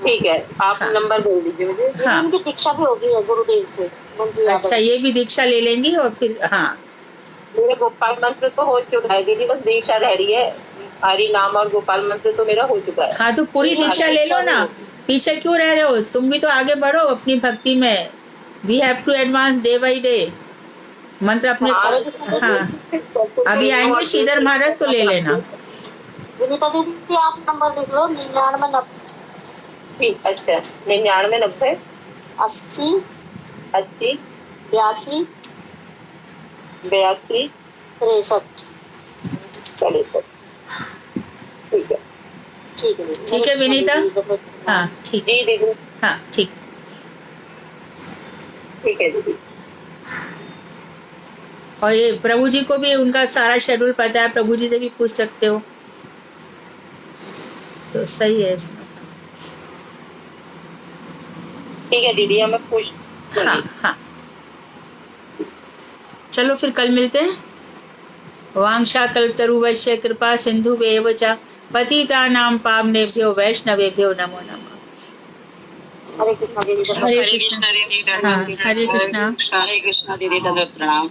ठीक है, आप हाँ। नंबर बोल दीजिए मुझे। हाँ। उनकी दीक्षा भी होगी है गुरुदेव से, मंजू यादव। अच्छा ये भी दीक्षा ले लेंगी और फिर हाँ। मेरा गोपाल मंत्र तो हो चुका है दीदी, बस दीक्षा रह रही है। हरि नाम और गोपाल मंत्र तो मेरा हो चुका है। हाँ तो पूरी दीक्षा ले लो ना, पीछे क्यों रह रहे हो, तुम भी तो आगे बढ़ो अपनी भक्ति में। We have to advance day by day. मंत्र अपने हाँ अभी आएंगे श्रीधर महाराज, तो ले लेना। विनीता दीदी आप नंबर लिख लो, 99 ठीक, अच्छा 99 90 80 80 82 82 63। 43। ठीक है, ठीक है दीदी। ठीक है विनीता, हाँ ठीक, जी दीदी, हाँ ठीक। ठीक है दीदी। और ये प्रभु जी को भी उनका सारा शेड्यूल पता है, प्रभु जी से भी पूछ सकते हो, तो सही है इसमें। ठीक है दीदी, मैं पूछ। हाँ हाँ चलो फिर कल मिलते हैं। वांछा कल्पतरुवश्य कृपा सिंधु एव च पतितानां पावनेभ्यो वैष्णवेभ्यो नमो नमः। हरे कृष्णा दीदी। हरे कृष्णा दीदी, हाँ हरे कृष्णा। हरे कृष्णा दीदी, दंडवत प्रणाम।